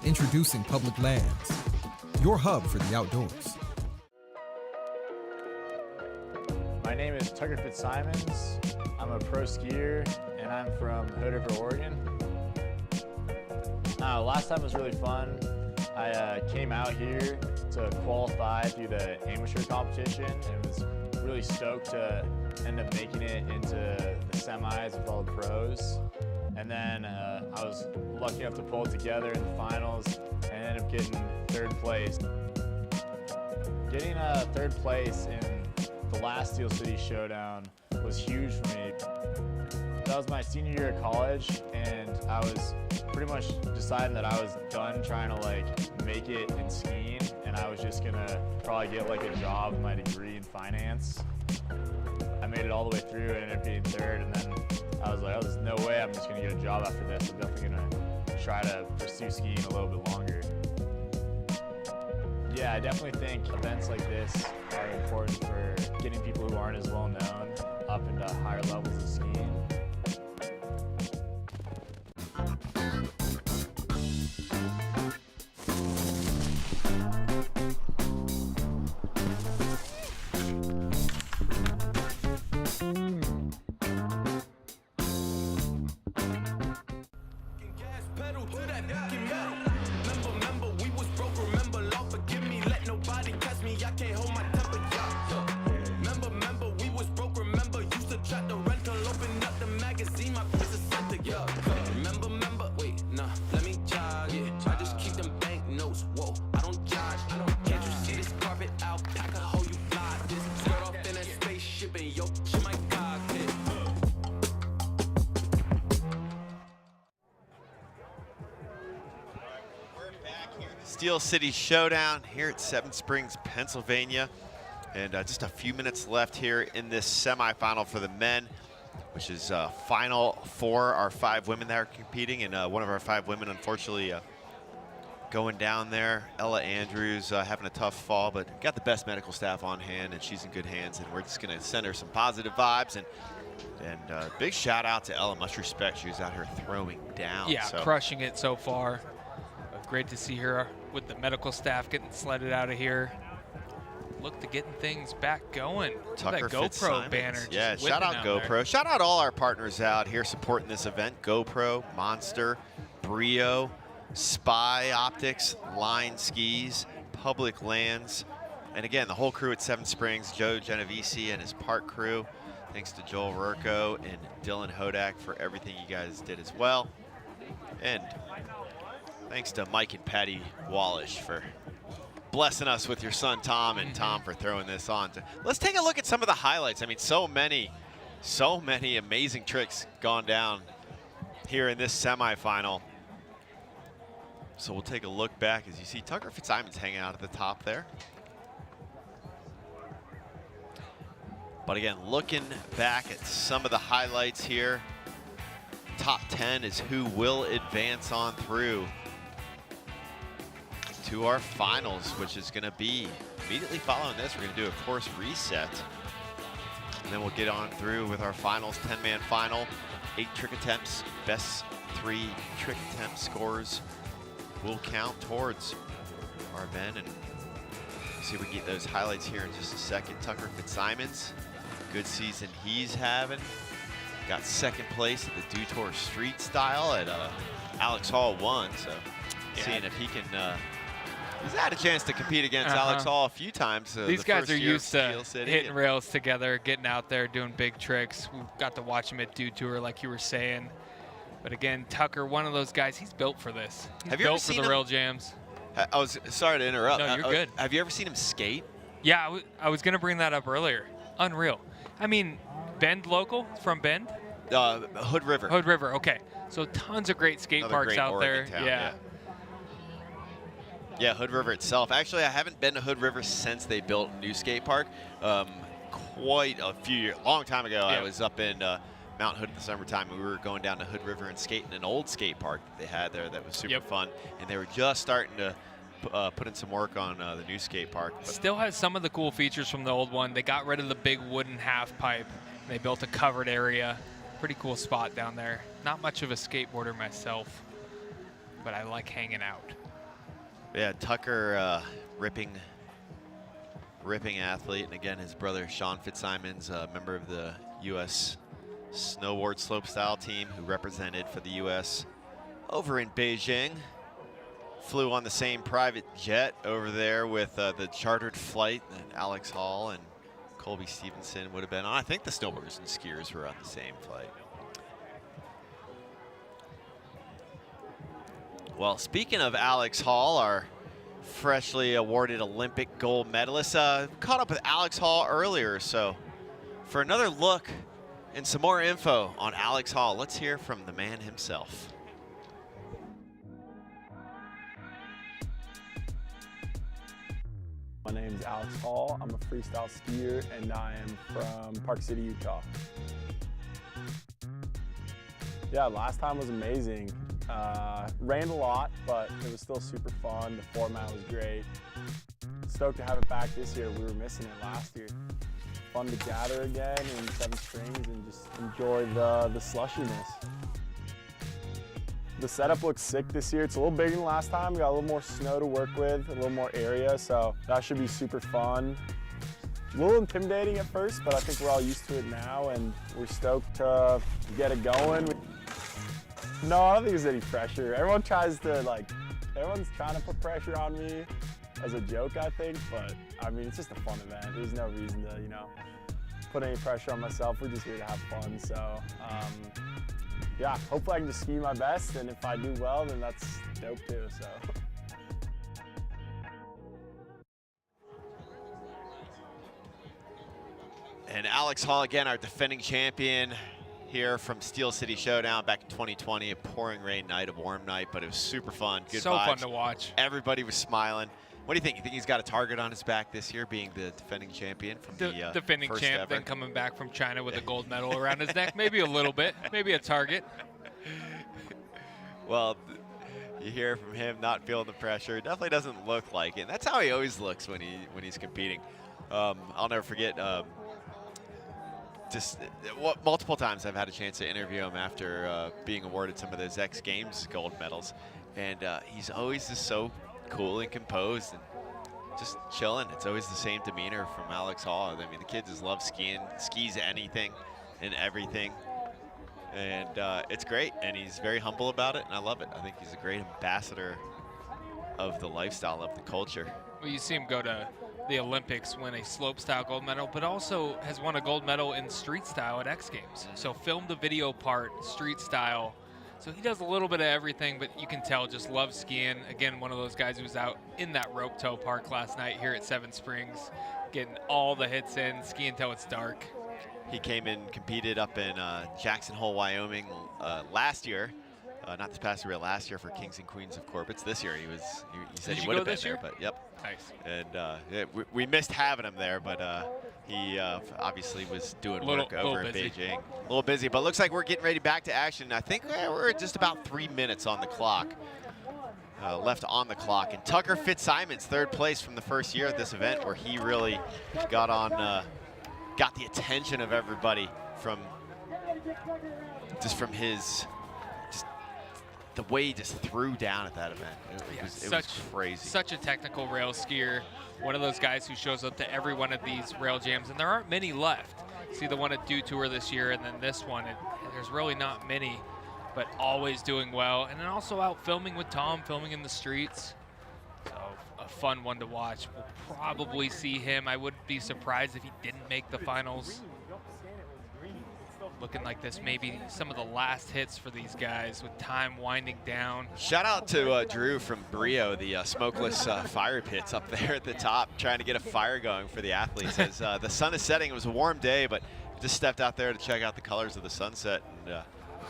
Introducing Public Lands, your hub for the outdoors. My name is Tucker Fitzsimons. I'm a pro skier and I'm from Hood River, Oregon. Last time was really fun. I came out here to qualify through the amateur competition and was really stoked to end up making it into the semis with all the pros. And then I was lucky enough to pull it together in the finals and ended up getting 3rd place. Getting 3rd place in the last Steel City Showdown was huge for me. That was my senior year of college, and I was pretty much deciding that I was done trying to like make it in skiing, and I was just gonna probably get like a job with my degree in finance. I made it all the way through and ended up getting 3rd, and then I was like, oh, there's no way I'm just gonna get a job after this. I'm definitely gonna try to pursue skiing a little bit longer. Yeah, I definitely think events like this are important for getting people who aren't as well known up into higher levels of skiing. Steel City Showdown here at Seven Springs, Pennsylvania. And just a few minutes left here in this semifinal for the men, which is final for our 5 women that are competing. And one of our 5 women, unfortunately, going down there. Ella Andrews having a tough fall, but got the best medical staff on hand, and she's in good hands. And we're just going to send her some positive vibes. And big shout out to Ella. Much respect. She was out here throwing down. Yeah, so crushing it so far. Great to see her with the medical staff getting sledded out of here. Look to getting things back going. Tucker that GoPro Fitzsimons. banner. Yeah, just shout out whipping down GoPro. there. Shout out all our partners out here supporting this event. GoPro, Monster, Brio, Spy Optics, Line Skis, Public Lands, and again, the whole crew at Seven Springs, Joe Genovese and his park crew. Thanks to Joel Rurko and Dylan Hodak for everything you guys did as well. And thanks to Mike and Patty Wallisch for blessing us with your son, Tom, and Tom for throwing this on. Let's take a look at some of the highlights. I mean, so many amazing tricks gone down here in this semifinal. So we'll take a look back as you see Tucker Fitzsimons hanging out at the top there. But again, looking back at some of the highlights here, top 10 is who will advance on through to our finals, which is going to be immediately following this. We're going to do a course reset, and then we'll get on through with our finals, 10-man final, 8 trick attempts, best 3 trick attempt scores will count towards our men, and see if we can get those highlights here in just a second. Tucker Fitzsimons, good season he's having. Got 2nd place at the Dew Tour Street Style at Alex Hall 1, so yeah, seeing if he can he's had a chance to compete against Alex Hall a few times. These guys are used to hitting rails together, getting out there, doing big tricks. We got to watch him at Dew Tour, like you were saying. But again, Tucker, one of those guys, he's built for this. He's Have you ever built for seen the rail jams. I was sorry to interrupt. No, you're good. Have you ever seen him skate? Yeah, I was going to bring that up earlier. Unreal. I mean, Bend local, from Bend? Hood River. Hood River, okay. So tons of great skate Another parks great out there. Oregon town, Yeah. Yeah, Hood River itself. Actually, I haven't been to Hood River since they built a new skate park. Quite a few years, long time ago, I was up in Mount Hood in the summertime. We were going down to Hood River and skating an old skate park that they had there that was super fun. And they were just starting to put in some work on the new skate park. But still has some of the cool features from the old one. They got rid of the big wooden half pipe. They built a covered area. Pretty cool spot down there. Not much of a skateboarder myself, but I like hanging out. Yeah, Tucker, ripping athlete, and again, his brother Sean Fitzsimons, a member of the U.S. snowboard slopestyle team who represented for the U.S. over in Beijing. Flew on the same private jet over there with the chartered flight that Alex Hall and Colby Stevenson would have been on. I think the snowboarders and skiers were on the same flight. Well, speaking of Alex Hall, our freshly awarded Olympic gold medalist, caught up with Alex Hall earlier. So for another look and some more info on Alex Hall, let's hear from the man himself. My name is Alex Hall. I'm a freestyle skier and I am from Park City, Utah. Yeah, last time was amazing. Rained a lot, but it was still super fun. The format was great. Stoked to have it back this year. We were missing it last year. Fun to gather again in Seven Springs and just enjoy the slushiness. The setup looks sick this year. It's a little bigger than last time. We got a little more snow to work with, a little more area, so that should be super fun. A little intimidating at first, but I think we're all used to it now, and we're stoked to get it going. No, I don't think there's any pressure. Everyone's trying to put pressure on me as a joke, I think, but I mean, it's just a fun event. There's no reason to, put any pressure on myself. We're just here to have fun, so yeah, hopefully I can just ski my best, and if I do well, then that's dope too, so. And Alex Hall, again, our defending champion here from Steel City Showdown back in 2020, a pouring rain night, a warm night, but it was super fun. Good so vibes. Fun to watch. Everybody was smiling. What do you think? You think he's got a target on his back this year, being the defending champion from the defending first champ, ever? then coming back from China with a gold medal around his neck? Maybe a little bit, maybe a target. Well, you hear from him not feeling the pressure. It definitely doesn't look like it. And that's how he always looks when he's competing. I'll never forget. Multiple times I've had a chance to interview him after being awarded some of those X Games gold medals, and he's always just so cool and composed and just chilling. It's always the same demeanor from Alex Hall. I mean, the kid just loves skiing, skis anything and everything, and it's great. And he's very humble about it, and I love it. I think he's a great ambassador of the lifestyle, of the culture. Well, you see him go to the Olympics, win a slopestyle gold medal, but also has won a gold medal in street style at X Games. So filmed the video part, street style. So he does a little bit of everything, but you can tell just loves skiing. Again, one of those guys who was out in that rope tow park last night here at Seven Springs, getting all the hits in, skiing till it's dark. He came and competed up in Jackson Hole, Wyoming last year. Not this past year, last year for Kings and Queens of Corbett's. This year he said he would have been there, but yep. Nice. And yeah, we missed having him there, but he obviously was doing work over in Beijing. A little busy, but looks like we're getting ready back to action. I think we're just about 3 minutes on the clock, left on the clock. And Tucker Fitzsimons, third place from the first year at this event, where he really got the attention of everybody from his. The way he just threw down at that event. It was crazy. Such a technical rail skier. One of those guys who shows up to every one of these rail jams, and there aren't many left. See the one at Dew Tour this year, and then this one, there's really not many, but always doing well. And then also out filming with Tom, filming in the streets. So a fun one to watch. We'll probably see him. I wouldn't be surprised if he didn't make the finals. Looking like this maybe some of the last hits for these guys with time winding down. Shout out to Drew from Brio, the smokeless fire pits up there at the top, trying to get a fire going for the athletes. As the sun is setting, it was a warm day, but just stepped out there to check out the colors of the sunset and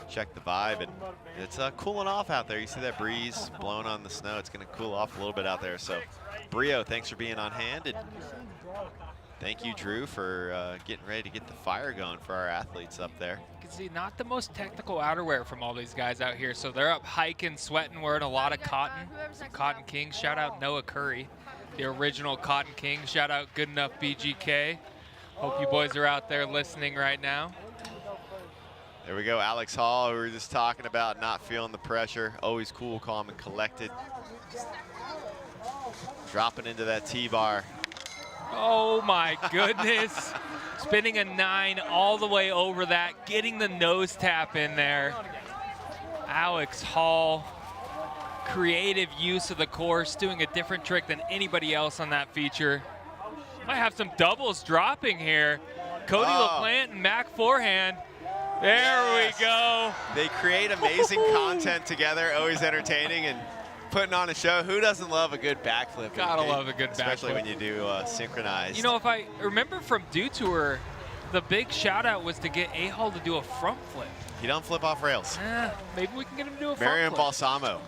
check the vibe. And it's cooling off out there. You see that breeze blowing on the snow. It's going to cool off a little bit out there. So Brio, thanks for being on hand. And thank you, Drew, for getting ready to get the fire going for our athletes up there. You can see not the most technical outerwear from all these guys out here. So they're up hiking, sweating, wearing a lot of cotton. Some Cotton Kings. Shout out Noah Curry, the original Cotton King. Shout out Good Enough BGK. Hope you boys are out there listening right now. There we go, Alex Hall, who we were just talking about, not feeling the pressure. Always cool, calm, and collected. Dropping into that T-bar. Oh my goodness. Spinning a 9 all the way over that, getting the nose tap in there. Alex Hall, creative use of the course, doing a different trick than anybody else on that feature. Might have some doubles dropping here. Cody LaPlante and Mac forehand. There we go. They create amazing content together, always entertaining and putting on a show. Who doesn't love a good backflip? Gotta love a good backflip. Especially when you do synchronized. You know, if I remember from Dew Tour, the big shout out was to get A-Hall to do a front flip. He don't flip off rails. Maybe we can get him to do a front Marion flip. Balsamo.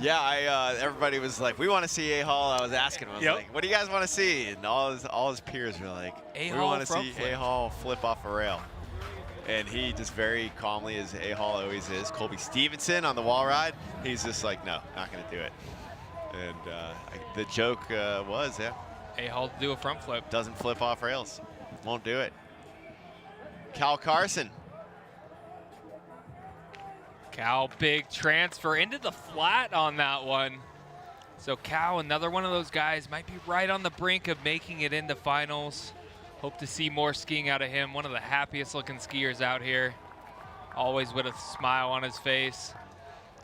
Yeah, everybody was like, we want to see A-Hall. I was asking him, I was like, what do you guys want to see? And all his peers were like, we want to see A-Hall flip off a rail. And he just very calmly, as A-Hall always is. Colby Stevenson on the wall ride, he's just like, no, not going to do it. And the joke was, A-Hall to do a front flip. Doesn't flip off rails. Won't do it. Cal Carson. Cal, big transfer into the flat on that one. So Cal, another one of those guys, might be right on the brink of making it into finals. Hope to see more skiing out of him. One of the happiest looking skiers out here. Always with a smile on his face.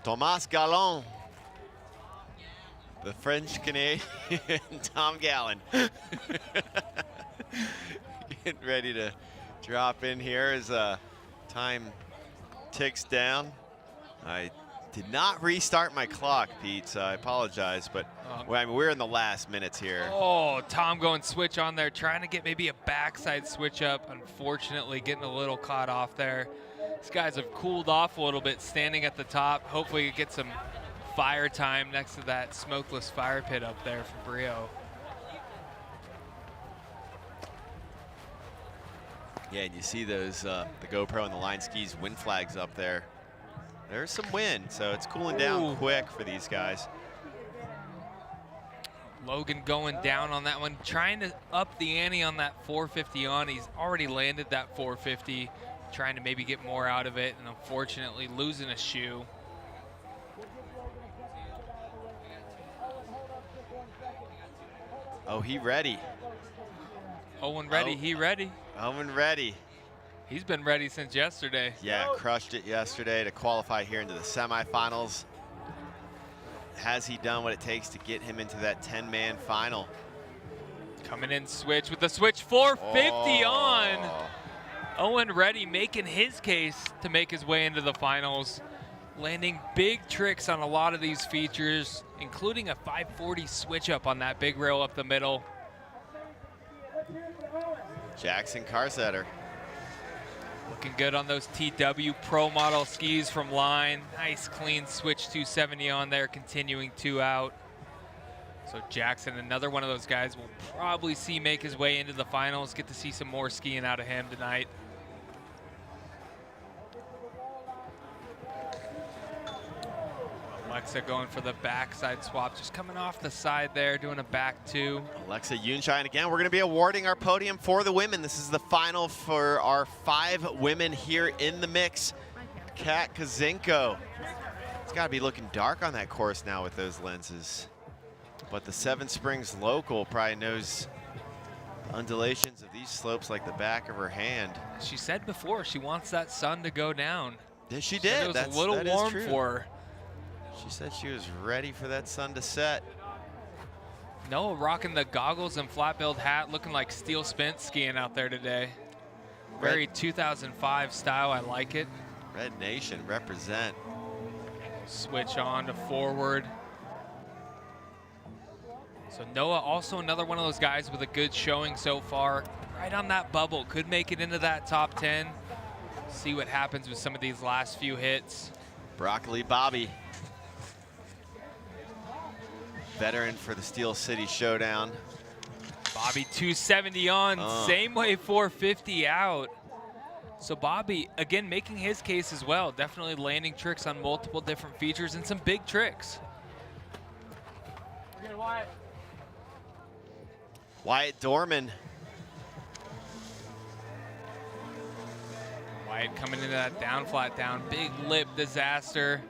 Tomas Gallon. The French-Canadian Tom Gallon. Getting ready to drop in here as time ticks down. I did not restart my clock, Pete, so I apologize, but we're in the last minutes here. Oh, Tom going switch on there, trying to get maybe a backside switch up. Unfortunately, getting a little caught off there. These guys have cooled off a little bit standing at the top. Hopefully get some fire time next to that smokeless fire pit up there for Brio. Yeah, and you see those, the GoPro and the line skis wind flags up there. There's some wind, so it's cooling down quick for these guys. Logan going down on that one, trying to up the ante on that 450 on. He's already landed that 450, trying to maybe get more out of it, and unfortunately losing a shoe. Oh, he ready. Owen ready, he ready. Owen ready. He's been ready since yesterday. Yeah, crushed it yesterday to qualify here into the semifinals. Has he done what it takes to get him into that 10-man final? Coming in switch with the switch 450 on. Owen Reddy making his case to make his way into the finals. Landing big tricks on a lot of these features, including a 540 switch up on that big rail up the middle. Jackson Carstetter. Looking good on those TW Pro Model skis from line. Nice clean switch 270 on there, continuing 2 out. So Jackson, another one of those guys we'll probably see make his way into the finals. Get to see some more skiing out of him tonight. Alexa going for the backside swap, just coming off the side there, doing a back 2. Alexa Yunshine again. We're going to be awarding our podium for the women. This is the final for our 5 women here in the mix. Kat Kazinko. It's got to be looking dark on that course now with those lenses. But the Seven Springs local probably knows the undulations of these slopes like the back of her hand. She said before she wants that sun to go down. Yeah, she did. It was a little warm for her. She said she was ready for that sun to set. Noah rocking the goggles and flat billed hat, looking like Steel Spence skiing out there today. Very 2005 style, I like it. Red Nation, represent. Switch on to forward. So Noah, also another one of those guys with a good showing so far. Right on that bubble, could make it into that top 10. See what happens with some of these last few hits. Broccoli Bobby. Veteran for the Steel City Showdown. Bobby 270 on, same way 450 out. So Bobby, again, making his case as well. Definitely landing tricks on multiple different features and some big tricks. Wyatt Dorman. Wyatt coming into that down, flat down. Big lip disaster.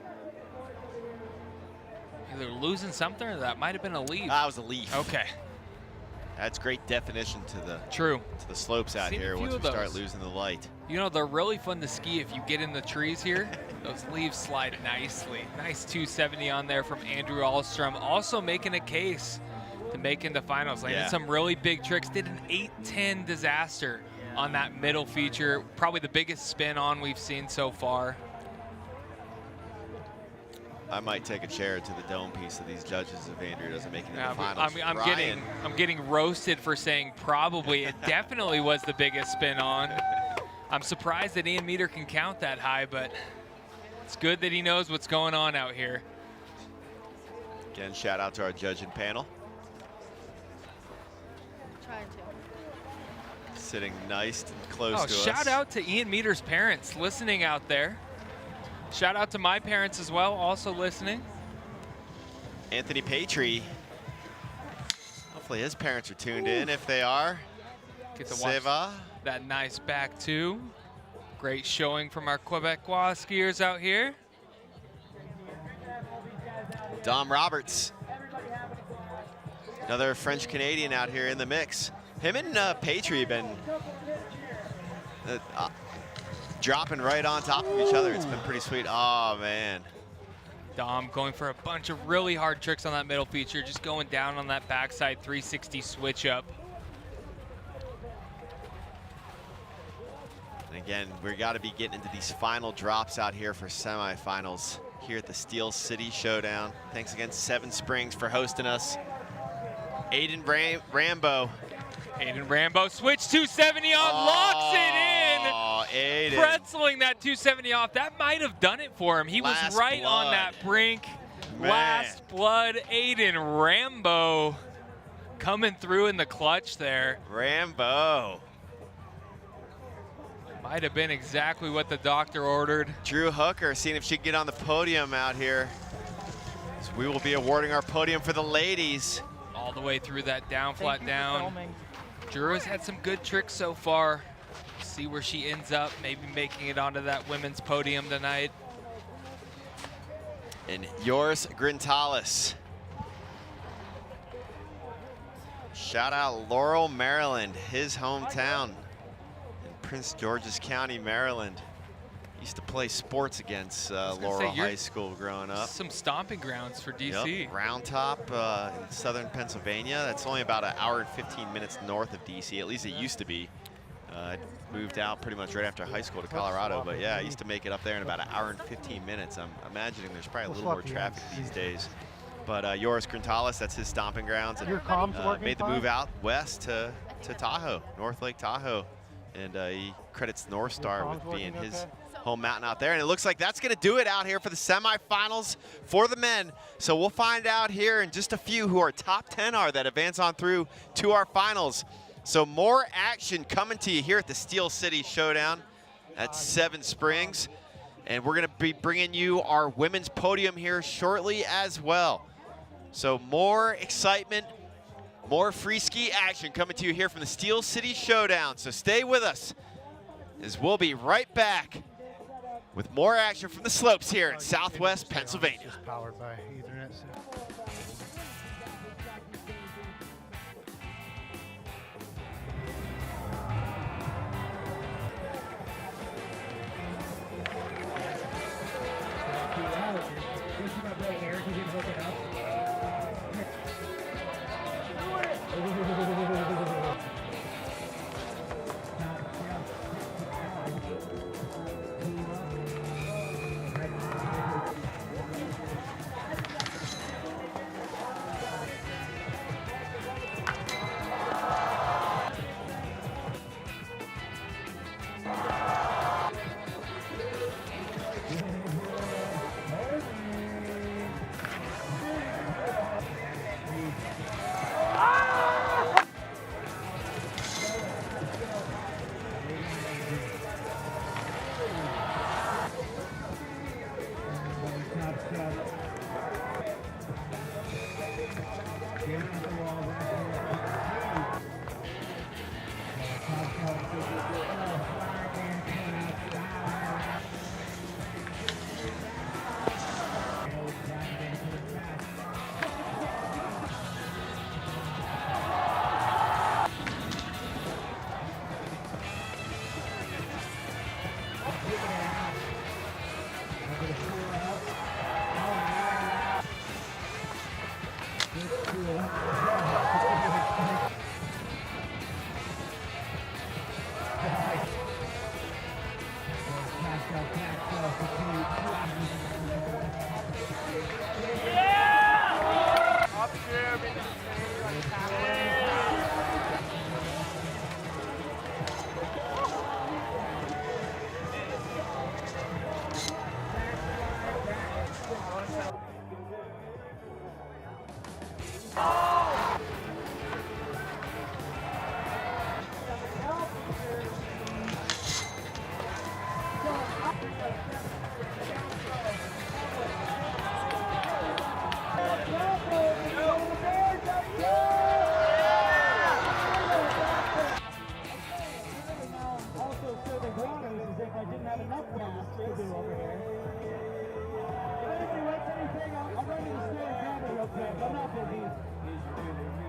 Either losing something or that might have been a leaf. That was a leaf. Okay. Adds great definition to the to the slopes out Seen a here few once we of start those. losing the light. You know, they're really fun to ski if you get in the trees here. Those leaves slide nicely. Nice 270 on there from Andrew Ahlstrom. Also making a case to make into finals. Landed some really big tricks. Did an 810 disaster on that middle feature. Probably the biggest spin on we've seen so far. I might take a chair to the dome piece of these judges if Andrew doesn't make it in the finals. I'm getting roasted for saying probably. It definitely was the biggest spin on. I'm surprised that Ian Meter can count that high, but it's good that he knows what's going on out here. Again, shout out to our judging panel. Trying to. Sitting nice and close to us. Shout out to Ian Meter's parents listening out there. Shout out to my parents as well, also listening. Anthony Patry. Hopefully his parents are tuned in. If they are, Get to watch that nice back two. Great showing from our Quebecois skiers out here. Dom Roberts. Another French-Canadian out here in the mix. Him and Patry have been dropping right on top of each other. It's been pretty sweet. Oh, man. Dom going for a bunch of really hard tricks on that middle feature, just going down on that backside 360 switch up. And again, we got to be getting into these final drops out here for semifinals here at the Steel City Showdown. Thanks again, Seven Springs, for hosting us. Aidan Rambo. Aidan Rambo, switch 270 on, locks it in. Aidan. Pretzeling that 270 off. That might have done it for him. He was right on that brink. Man. Last blood, Aidan Rambo coming through in the clutch there. Rambo. Might have been exactly what the doctor ordered. Drew Hooker seeing if she can get on the podium out here. So we will be awarding our podium for the ladies. All the way through that down, flat down. Drew has had some good tricks so far. See where she ends up, maybe making it onto that women's podium tonight. And Joris Grintalis. Shout out Laurel, Maryland, his hometown in Prince George's County, Maryland. Used to play sports against Laurel High School growing up. Some stomping grounds for DC. Yep, Round Top in southern Pennsylvania. That's only about an hour and 15 minutes north of DC. At least it used to be. I moved out pretty much right after high school to Colorado. But yeah, I used to make it up there in about an hour and 15 minutes. I'm imagining there's probably a little more traffic these days. But Joris Grintalis, that's his stomping grounds. And made the move out west to Tahoe, North Lake Tahoe. And he credits North Star with being his home mountain out there. And it looks like that's going to do it out here for the semifinals for the men. So we'll find out here in just a few who our top 10 are that advance on through to our finals. So more action coming to you here at the Steel City Showdown at Seven Springs. And we're going to be bringing you our women's podium here shortly as well. So more excitement, more free ski action coming to you here from the Steel City Showdown. So stay with us as we'll be right back with more action from the slopes here in Southwest Pennsylvania. Powered by Ethernet. waters as if I didn't have enough tasks to do over here. If anybody wants anything, I'm ready to stay and grab it real quick. I'm not busy.